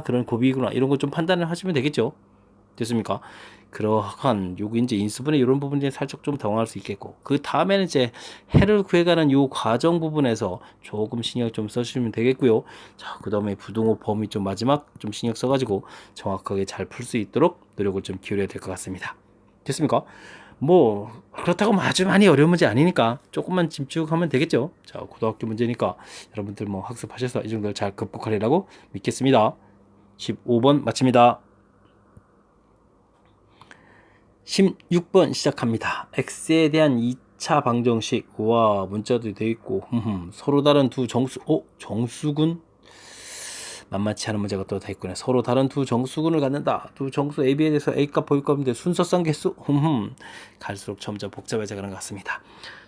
그런 고비구나 이런 거 좀 판단을 하시면 되겠죠. 됐습니까? 그러한 여기 이제 인수분해 이런 부분이 살짝 좀 당황할 수 있겠고, 그 다음에는 이제 해를 구해가는 요 과정 부분에서 조금 신경 좀 써주시면 되겠고요. 자, 그 다음에 부등호 범위 좀 마지막 좀 신경 써가지고 정확하게 잘 풀 수 있도록 노력을 좀 기울여야 될 것 같습니다. 됐습니까? 뭐 그렇다고 아주 많이 어려운 문제 아니니까 조금만 집중하면 되겠죠. 자, 고등학교 문제니까 여러분들 뭐 학습하셔서 이 정도를 잘 극복하리라고 믿겠습니다. 15번 마칩니다. 16번 시작합니다. x에 대한 2차 방정식. 와, 문자도 되어 있고 서로 다른 두 정수. 정수군? 만만치 않은 문제가 또 다 있군요. 서로 다른 두 정수군을 갖는다. 두 정수 AB에 대해서 A값, B값인데 순서상 개수? 갈수록 점점 복잡해져가는 것 같습니다.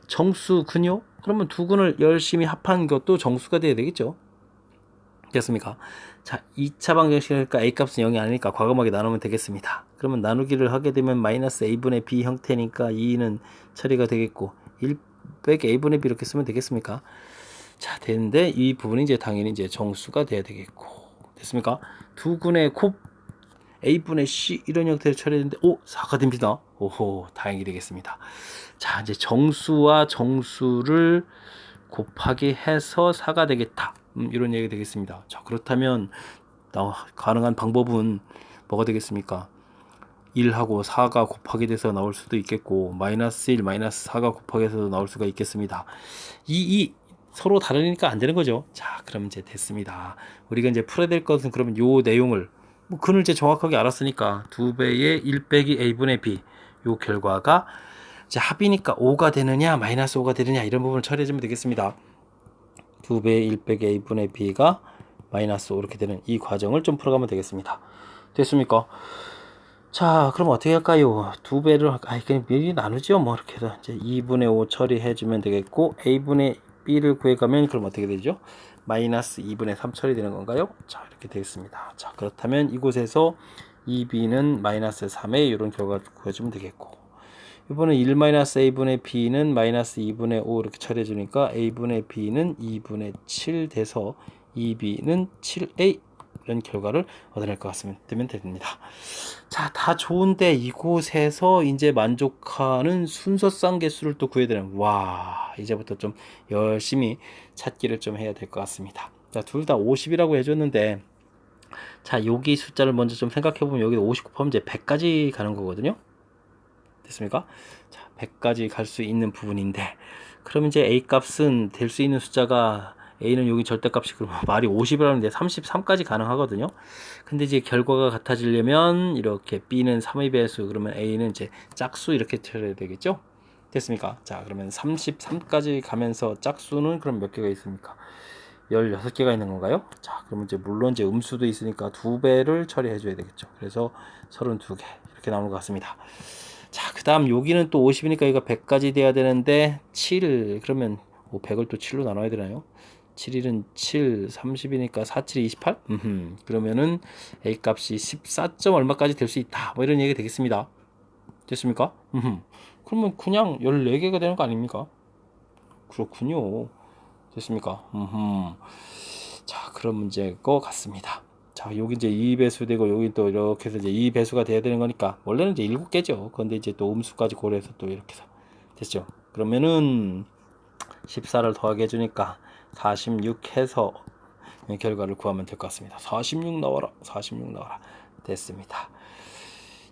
정수군요? 그러면 두 군을 열심히 합한 것도 정수가 돼야 되겠죠. 됐습니까? 자, 2차 방정식이니까 A값은 0이 아니니까 과감하게 나누면 되겠습니다. 그러면 나누기를 하게 되면 마이너스 A분의 B 형태니까 2는 처리가 되겠고 1 빼기 A분의 B 이렇게 쓰면 되겠습니까? 자, 되는데 이 부분이 이제 당연히 이제 정수가 돼야 되겠고, 됐습니까? 두 군의 곱 A분의 C 이런 형태를 처리했는데 4가 됩니다. 오호, 다행히 되겠습니다. 자, 이제 정수와 정수를 곱하기 해서 4가 되겠다. 이런 얘기가 되겠습니다. 자, 그렇다면 가능한 방법은 뭐가 되겠습니까? 1하고 4가 곱하기 돼서 나올 수도 있겠고, 마이너스 1, 마이너스 4가 곱하기 돼서 나올 수가 있겠습니다. 이 서로 다르니까 안 되는 거죠. 자, 그럼 이제 됐습니다. 우리가 이제 풀어야 될 것은 그러면 요 내용을, 뭐 근을 이제 정확하게 알았으니까 2배의 1 빼기 a분의 b, 요 결과가 이제 합이니까 5가 되느냐 마이너스 5가 되느냐 이런 부분을 처리해주면 되겠습니다. 2배의 1 빼기 a분의 b가 마이너스 5 이렇게 되는 이 과정을 좀 풀어가면 되겠습니다. 됐습니까? 자, 그럼 어떻게 할까요? 2배를 그냥 미리 나누죠. 뭐 이렇게 해서 이제 2분의 5 처리해주면 되겠고, a분의 b를 구해가면 그럼 어떻게 되죠? 마이너스 2분의 3 처리되는 건가요? 자, 이렇게 되겠습니다. 자, 그렇다면 이곳에서 2b는 마이너스 3의 이런 결과 구해주면 되겠고, 이번에 1 마이너스 a분의 b는 마이너스 2분의 5 이렇게 처리해주니까 a분의 b는 2분의 7 돼서 2b는 7a 이런 결과를 얻어낼 것 같으면 됩니다. 자, 다 좋은데 이곳에서 이제 만족하는 순서상 개수를 또 구해야 되는, 와, 이제부터 좀 열심히 찾기를 좀 해야 될 것 같습니다. 자, 둘 다 50이라고 해줬는데, 자, 여기 숫자를 먼저 좀 생각해 보면 여기 50 곱하면 이제 100까지 가는 거거든요. 됐습니까? 자, 100까지 갈 수 있는 부분인데, 그럼 이제 a 값은 될 수 있는 숫자가, a는 여기 절대값이 그러면 말이 50이라는데 33까지 가능하거든요. 근데 이제 결과가 같아지려면 이렇게 b는 3의 배수, 그러면 a는 이제 짝수 이렇게 처리해야 되겠죠. 됐습니까? 자, 그러면 33까지 가면서 짝수는 그럼 몇 개가 있습니까? 16개가 있는 건가요? 자, 그러면 이제 물론 이제 음수도 있으니까 2배를 처리해 줘야 되겠죠. 그래서 32개 이렇게 나오는 것 같습니다. 자, 그 다음 여기는 또 50이니까 이거 100까지 돼야 되는데 7, 그러면 100을 또 7로 나눠야 되나요? 7일은 7, 30이니까 4, 7, 28? 그러면은 A 값이 14점 얼마까지 될 수 있다. 뭐 이런 얘기가 되겠습니다. 됐습니까? 그러면 그냥 14개가 되는 거 아닙니까? 그렇군요. 됐습니까? 자, 그런 문제일 것 같습니다. 자, 여기 이제 2배수 되고, 여기 또 이렇게 해서 이제 2배수가 돼야 되는 거니까, 원래는 이제 7개죠. 그런데 이제 또 음수까지 고려해서 또 이렇게 해서 됐죠. 그러면은 14를 더하게 해주니까 46 해서 결과를 구하면 될 것 같습니다. 46 나와라. 46 나와라. 됐습니다.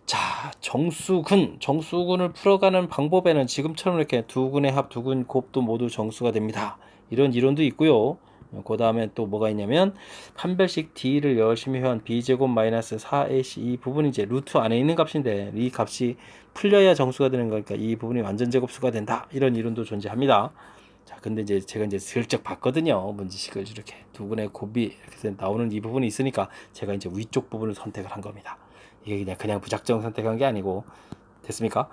자, 정수근을 풀어가는 방법에는 지금처럼 이렇게 두근의 합, 두근 곱도 모두 정수가 됩니다. 이런 이론도 있고요. 그 다음에 또 뭐가 있냐면 판별식 d를 열심히 해온 b제곱 마이너스 4ac, 이 부분이 이제 루트 안에 있는 값인데 이 값이 풀려야 정수가 되는 거니까 이 부분이 완전 제곱수가 된다. 이런 이론도 존재합니다. 자, 근데 이제 제가 이제 슬쩍 봤거든요. 문제식을 이렇게 두근의 곱이 이렇게 나오는 이 부분이 있으니까 제가 이제 위쪽 부분을 선택을 한 겁니다. 이게 그냥 무작정 선택한 게 아니고, 됐습니까?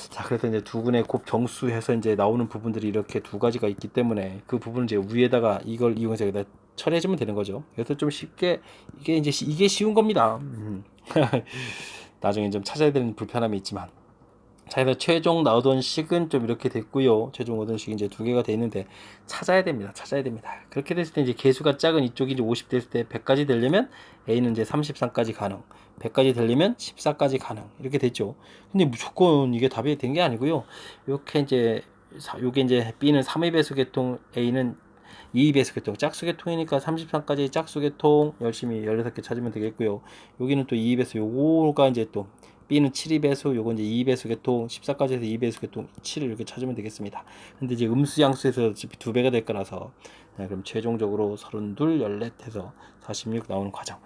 자, 그래서 이제 두근의 곱 정수해서 이제 나오는 부분들이 이렇게 두 가지가 있기 때문에 그 부분을 이제 위에다가 이걸 이용해서 여기다 처리해주면 되는 거죠. 그래서 좀 쉽게, 이게 쉬운 겁니다. 나중에 좀 찾아야 되는 불편함이 있지만. 자, 그래서 최종 나오던 식은 좀 이렇게 됐고요. 최종 얻은 식이 이제 2개가 돼 있는데 찾아야 됩니다. 그렇게 됐을 때 이제 개수가 작은 이쪽이 이제 50 됐을 때 100까지 되려면 A는 이제 33까지 가능, 100까지 되려면 14까지 가능, 이렇게 됐죠. 근데 무조건 이게 답이 된 게 아니고요. 이렇게 이제 요게 이제 B는 3의 배수 계통, A는 2의 배수 계통, 짝수 계통이니까 33까지 짝수 계통 열심히 16개 찾으면 되겠고요. 여기는 또 2의 배수, 요거가 이제 또 B는 7의 배수, 요건 이제 2배수 계통, 14까지 해서 2배수 계통 7을 이렇게 찾으면 되겠습니다. 근데 이제 음수 양수에서 어차피 2배가 될 거라서, 네, 그럼 최종적으로 32, 14 해서 46 나오는 과정.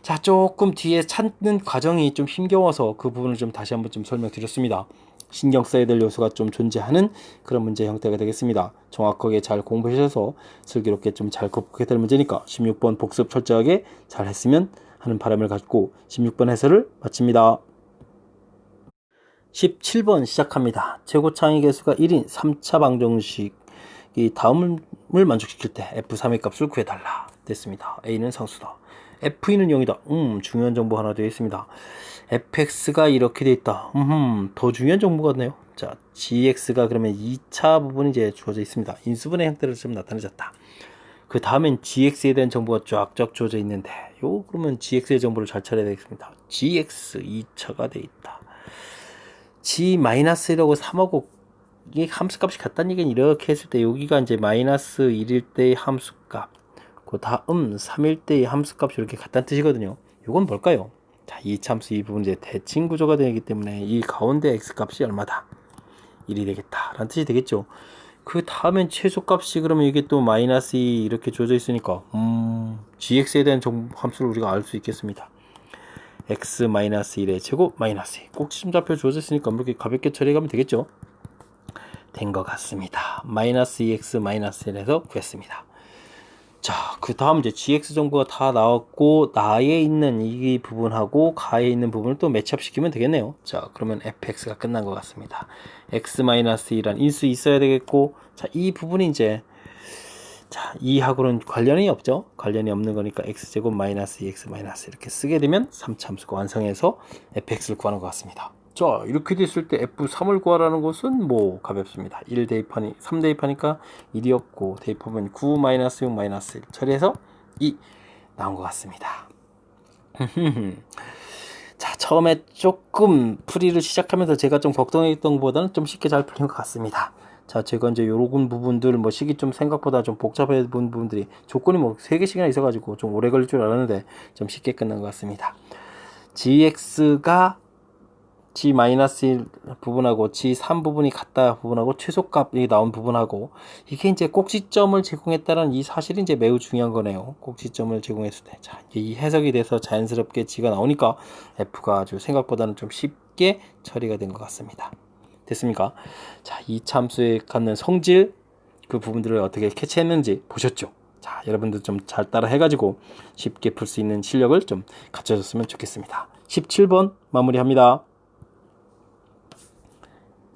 자, 조금 뒤에 찾는 과정이 좀 힘겨워서 그 부분을 좀 다시 한번 좀 설명드렸습니다. 신경 써야 될 요소가 좀 존재하는 그런 문제 형태가 되겠습니다. 정확하게 잘 공부하셔서 슬기롭게 좀 잘 극복해야 될 문제니까 16번 복습 철저하게 잘 했으면 하는 바람을 갖고 16번 해설을 마칩니다. 17번 시작합니다. 최고차항의 개수가 1인 3차 방정식이 다음을 만족시킬 때 f3의 값을 구해달라. 됐습니다. a는 상수다. f는 0이다. 중요한 정보 하나 되어 있습니다. fx가 이렇게 되어 있다. 더 중요한 정보가 있네요. 자, gx가 그러면 2차 부분이 이제 주어져 있습니다. 인수분해 형태로 좀 나타내졌다. 그 다음엔 gx에 대한 정보가 쫙쫙 주어져 있는데, 그러면 gx의 정보를 잘 찾아야 되겠습니다. gx 2차가 되어 있다. g-1하고 3하고 이게 함수값이 같다는 얘기는 이렇게 했을 때 여기가 이제 마이너스 1일 때의 함수값, 그 다음 3일 때의 함수값이 이렇게 같다는 뜻이거든요. 이건 뭘까요? 자, 이 참수 이 부분 이제 대칭 구조가 되기 때문에 이 가운데 x 값이 얼마다? 1이 되겠다 라는 뜻이 되겠죠. 그 다음엔 최소값이 그러면 이게 또 마이너스 2 이렇게 주어져 있으니까 gx에 대한 함수를 우리가 알 수 있겠습니다. x-1의 제곱 마이너스 2 꼭지점좌표 주어져 있으니까 이렇게 가볍게 처리하면 되겠죠. 된 것 같습니다. 마이너스 2x 마이너스 1에서 구했습니다. 자, 그 다음 이제 gx 정보가 다 나왔고 나에 있는 이 부분하고 가에 있는 부분을 또 매치업시키면 되겠네요. 자, 그러면 fx가 끝난 것 같습니다. x-2란 인수 있어야 되겠고, 자, 이 부분이 이제 자, 2하고는 관련이 없죠. 관련이 없는 거니까 x제곱 마이너스 2x 마이너스 이렇게 쓰게 되면 3차함수가 완성해서 fx를 구하는 것 같습니다. 자, 이렇게 됐을 때 f3을 구하라는 것은 뭐 가볍습니다. 1 대입하니 3 대입하니까 1이었고 대입하면 9 마이너스 6 마이너스 1 처리해서 2 나온 것 같습니다. 자, 처음에 조금 풀이를 시작하면서 제가 좀 걱정했던 것보다는 좀 쉽게 잘 풀린 것 같습니다. 자, 제가 이제 요런 부분들 뭐 식이 좀 생각보다 좀 복잡해 본 부분들이 조건이 뭐 3개씩이나 있어가지고 좀 오래 걸릴 줄 알았는데 좀 쉽게 끝난 것 같습니다. gx가 g-1 부분하고 g3 부분이 같다 부분하고 최소값이 나온 부분하고 이게 이제 꼭지점을 제공했다는 이 사실이 이제 매우 중요한 거네요. 꼭지점을 제공했을 때. 자, 이 해석이 돼서 자연스럽게 g가 나오니까 f가 아주 생각보다는 좀 쉽게 처리가 된 것 같습니다. 됐습니까? 자, 이 참수에 갖는 성질 그 부분들을 어떻게 캐치했는지 보셨죠? 자, 여러분들 좀 잘 따라 해가지고 쉽게 풀 수 있는 실력을 좀 갖춰줬으면 좋겠습니다. 17번 마무리합니다.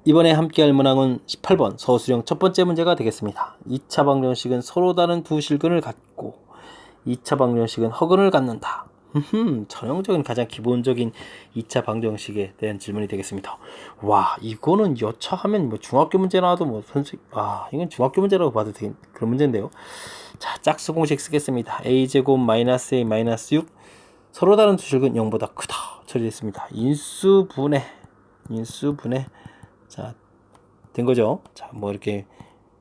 이번에 함께 할 문항은 18번 서술형 첫 번째 문제가 되겠습니다. 2차 방정식은 서로 다른 두 실근을 갖고 2차 방정식은 허근을 갖는다. 전형적인 가장 기본적인 2차 방정식에 대한 질문이 되겠습니다. 와, 이거는 여차하면 뭐 중학교 문제 나와도 뭐 이건 중학교 문제라고 봐도 되는 그런 문제인데요. 자, 짝수 공식 쓰겠습니다. a제곱 마이너스 a 마이너스 6 서로 다른 두 실근 0보다 크다 처리했습니다. 인수분해 자, 된 거죠. 자, 뭐 이렇게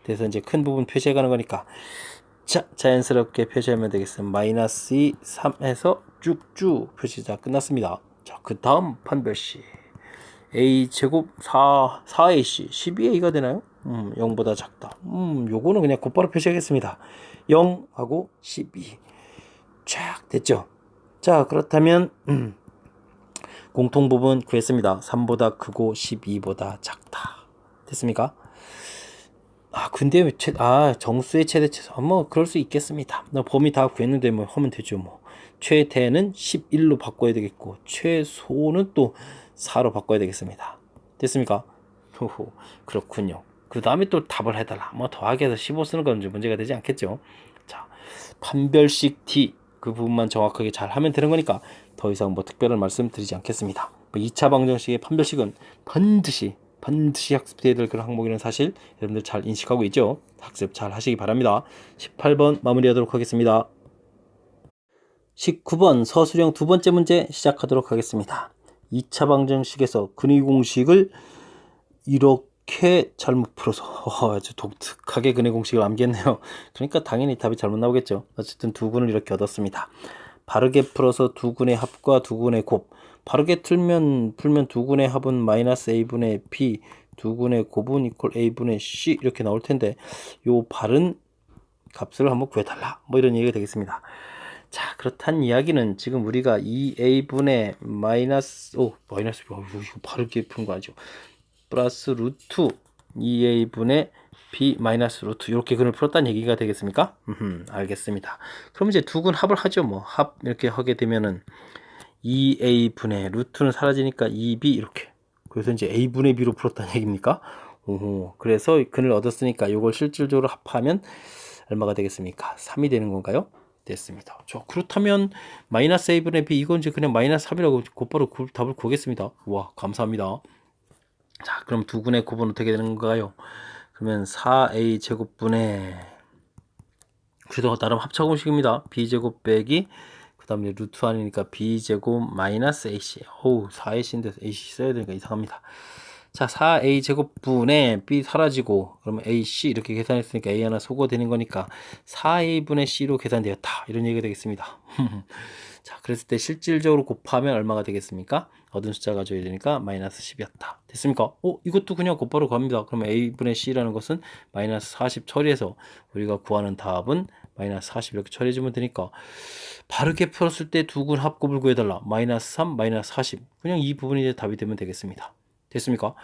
돼서 이제 큰 부분 표시해 가는 거니까 자, 자연스럽게 표시하면 되겠습니다. 마이너스 2, 3에서 쭉쭉 표시자 끝났습니다. 자, 그 다음 판별식 a 제곱 4ac 12a가 되나요? 0보다 작다. 요거는 그냥 곧바로 표시하겠습니다. 0하고 12 쫙 됐죠. 자, 그렇다면 공통 부분 구했습니다. 3보다 크고 12보다 작다. 됐습니까? 근데 정수의 최대 최소 뭐 그럴 수 있겠습니다. 범위 다 구했는데 뭐 하면 되죠. 뭐 최대는 11로 바꿔야 되겠고 최소는 또 4로 바꿔야 되겠습니다. 됐습니까? 호호, 그렇군요. 그 다음에 또 답을 해달라. 뭐 더하기 해서 15 쓰는 건 문제가 되지 않겠죠. 자, 판별식 D 그 부분만 정확하게 잘 하면 되는 거니까 더 이상 뭐 특별한 말씀 드리지 않겠습니다. 2차 방정식의 판별식은 반드시 학습해야 될 그런 항목이라는 사실 여러분들 잘 인식하고 있죠? 학습 잘 하시기 바랍니다. 18번 마무리하도록 하겠습니다. 19번 서술형 두 번째 문제 시작하도록 하겠습니다. 2차 방정식에서 근의 공식을 이렇게 잘못 풀어서 아주 독특하게 근의 공식을 암기했네요. 그러니까 당연히 답이 잘못 나오겠죠. 어쨌든 두 근을 이렇게 얻었습니다. 바르게 풀어서 두 근의 합과 두 근의 곱 바르게 풀면 두 근의 합은 마이너스 a분의 b 두 근의 곱은 이퀄 a분의 c 이렇게 나올 텐데 요 바른 값을 한번 구해달라 뭐 이런 얘기가 되겠습니다. 자, 그렇단 이야기는 지금 우리가 2a분의 이거 바르게 푸는 거 아니죠. 플러스 루트 2a분의 b 마이너스 루트 이렇게 근을 풀었다는 얘기가 되겠습니까? 알겠습니다. 그럼 이제 두 근 합을 하죠. 뭐 합 이렇게 하게 되면은 2a분의 루트는 사라지니까 2b 이렇게 그래서 이제 a분의 b로 풀었다는 얘기입니까? 오호, 그래서 근을 얻었으니까 이걸 실질적으로 합하면 얼마가 되겠습니까? 3이 되는 건가요? 됐습니다. 그렇다면 마이너스 a분의 b 이건 이제 그냥 마이너스 3이라고 곧바로 답을 구하겠습니다. 와, 감사합니다. 자, 그럼 두 근의 곱은 어떻게 되는 건가요? 그러면 4a 제곱분의 그래도 나름 합차 공식입니다. b제곱 빼기 그 다음에 루트 아니니까 b제곱 마이너스 ac 4ac인데 ac 써야 되니까 이상합니다. 자, 4a 제곱분의 b 사라지고 그러면 ac 이렇게 계산했으니까 a 하나 소거되는 거니까 4a분의 c로 계산되었다 이런 얘기가 되겠습니다. 자, 그랬을 때 실질적으로 곱하면 얼마가 되겠습니까? 얻은 숫자 가져야 되니까 마이너스 10이었다. 됐습니까? 이것도 그냥 곧바로 갑니다. 그러면 A분의 C라는 것은 마이너스 40 처리해서 우리가 구하는 답은 마이너스 40 이렇게 처리해주면 되니까 바르게 풀었을 때 두근 합곱을 구해달라. 마이너스 3, 마이너스 40. 그냥 이 부분이 이제 답이 되면 되겠습니다. 됐습니까?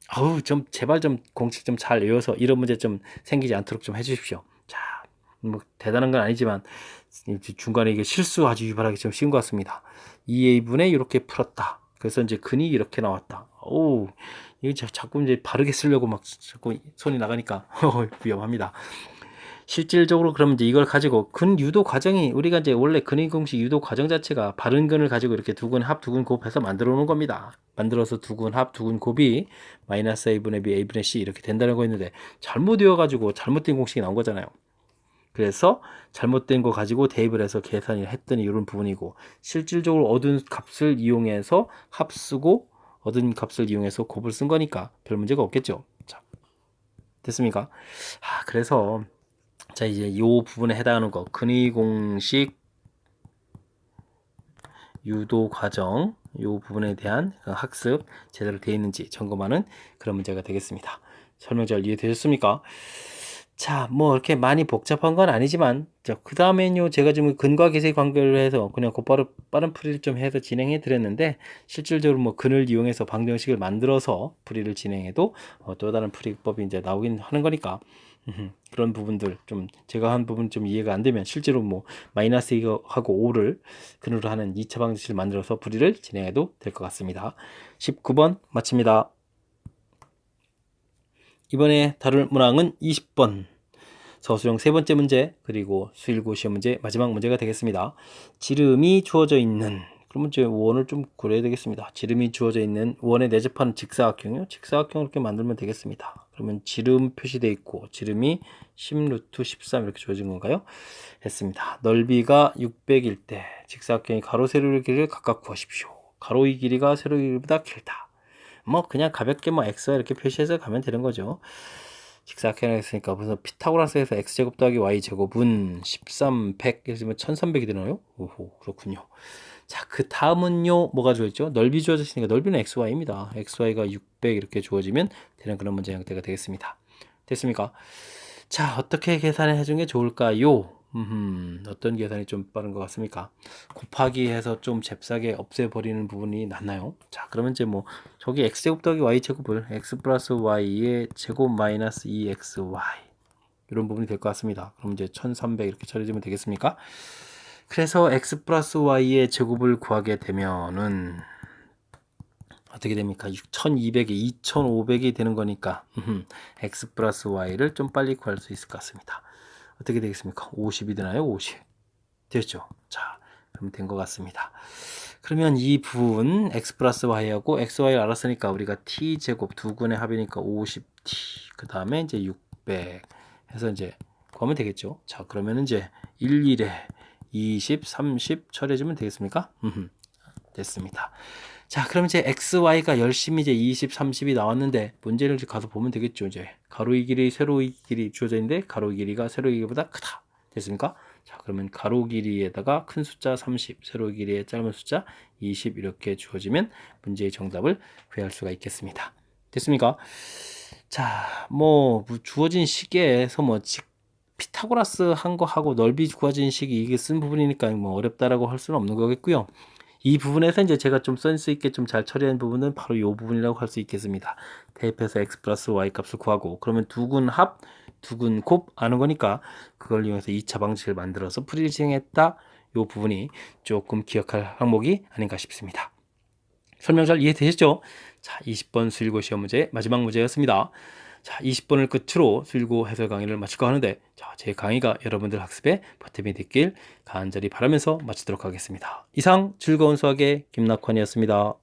아우, 좀 제발 좀 공식 좀 잘 외워서 이런 문제 좀 생기지 않도록 좀 해주십시오. 자, 뭐 대단한 건 아니지만 중간에 이게 실수 아주 유발하기 좀 쉬운 것 같습니다. 2a분의 이렇게 풀었다. 그래서 이제 근이 이렇게 나왔다. 오, 이게 자꾸 이제 바르게 쓰려고 막 자꾸 손이 나가니까 위험합니다. 실질적으로 그러면 이제 이걸 가지고 근 유도 과정이 우리가 이제 원래 근의 공식 유도 과정 자체가 바른 근을 가지고 이렇게 두근 합 두근 곱해서 만들어 놓은 겁니다. 만들어서 두근 합 두근 곱이 마이너스 a분의 b a분의 c 이렇게 된다는 거였는데 잘못 외워가지고 잘못된 공식이 나온 거잖아요. 그래서 잘못된 거 가지고 대입을 해서 계산을 했더니 이런 부분이고 실질적으로 얻은 값을 이용해서 합쓰고 얻은 값을 이용해서 곱을 쓴 거니까 별 문제가 없겠죠. 자, 됐습니까? 그래서 자, 이제 이 부분에 해당하는 거 근의 공식 유도 과정 이 부분에 대한 학습 제대로 되어 있는지 점검하는 그런 문제가 되겠습니다. 설명 잘 이해되셨습니까? 자, 뭐 이렇게 많이 복잡한 건 아니지만 그 다음에는요 제가 지금 근과 계수의 관계를 해서 그냥 곧바로 빠른 풀이를 좀 해서 진행해 드렸는데 실질적으로 뭐 근을 이용해서 방정식을 만들어서 풀이를 진행해도 또 다른 풀이법이 이제 나오긴 하는 거니까 그런 부분들 좀 제가 한 부분 좀 이해가 안 되면 실제로 뭐 마이너스 2하고 5를 근으로 하는 2차 방정식을 만들어서 풀이를 진행해도 될 것 같습니다. 19번 마칩니다. 이번에 다룰 문항은 20번 서술형 세 번째 문제 그리고 수일고 시험 문제 마지막 문제가 되겠습니다. 지름이 주어져 있는 그러면 이제 원을 좀 그려야 되겠습니다. 지름이 주어져 있는 원에 내접하는 직사각형이요. 직사각형을 이렇게 만들면 되겠습니다. 그러면 지름 표시되어 있고 지름이 10루트 13 이렇게 주어진 건가요? 했습니다. 넓이가 600일 때 직사각형이 가로 세로의 길이를 각각 구하십시오. 가로의 길이가 세로의 길이보다 길다. 뭐 그냥 가볍게 뭐 x와 이렇게 표시해서 가면 되는 거죠. 직사각형을 했으니까 무슨 피타고라스에서 x제곱 더하기 y제곱은 13, 100 이러면 1300이 되나요? 오호, 그렇군요. 자, 그 다음은요 뭐가 주어있죠? 넓이 주어졌으니까 넓이는 xy입니다. xy가 600 이렇게 주어지면 되는 그런 문제 형태가 되겠습니다. 됐습니까? 자, 어떻게 계산을 해주는 게 좋을까요? 어떤 계산이 좀 빠른 것 같습니까? 곱하기 해서 좀 잽싸게 없애버리는 부분이 낫나요? 자, 그러면 이제 뭐 저기 x제곱 더하기 y제곱을 x 플러스 y의 제곱 마이너스 2xy 이런 부분이 될 것 같습니다. 그럼 이제 1300 이렇게 처리되면 되겠습니까? 그래서 x 플러스 y의 제곱을 구하게 되면은 어떻게 됩니까? 6200이 2500이 되는 거니까 x 플러스 y를 좀 빨리 구할 수 있을 것 같습니다. 어떻게 되겠습니까? 50이 되나요? 50 됐죠? 자, 그럼 된 것 같습니다. 그러면 이 부분 x 플러스 y하고 xy를 알았으니까 우리가 t제곱 두근의 합이니까 50t 그 다음에 이제 600 해서 이제 구하면 되겠죠? 자, 그러면 이제 11에 20, 30 처리해주면 되겠습니까? 됐습니다. 자, 그럼 이제 xy가 열심히 이제 20, 30이 나왔는데 문제를 가서 보면 되겠죠. 이제 가로의 길이 세로의 길이 주어져 있는데 가로의 길이가 세로의 길이보다 크다. 됐습니까? 자, 그러면 가로 길이에다가 큰 숫자 30, 세로의 길이에 짧은 숫자 20 이렇게 주어지면 문제의 정답을 구할 수가 있겠습니다. 됐습니까? 자, 뭐 주어진 식에서 뭐 피타고라스 한 거 하고 넓이 구해진 식이 이게 쓴 부분이니까 뭐 어렵다라고 할 수는 없는 거겠고요. 이 부분에서 이제 제가 좀 센스 있게 좀 잘 처리한 부분은 바로 이 부분이라고 할 수 있겠습니다. 대입해서 x 플러스 y 값을 구하고 그러면 두근 합, 두근 곱 아는 거니까 그걸 이용해서 2차 방식을 만들어서 풀이를 진행했다. 이 부분이 조금 기억할 항목이 아닌가 싶습니다. 설명 잘 이해되셨죠? 자, 20번 수일고 시험 문제 마지막 문제였습니다. 자, 20번을 끝으로 수일고 해설 강의를 마칠까 하는데 자, 제 강의가 여러분들 학습에 보탬이 됐길 간절히 바라면서 마치도록 하겠습니다. 이상 즐거운 수학의 김낙환이었습니다.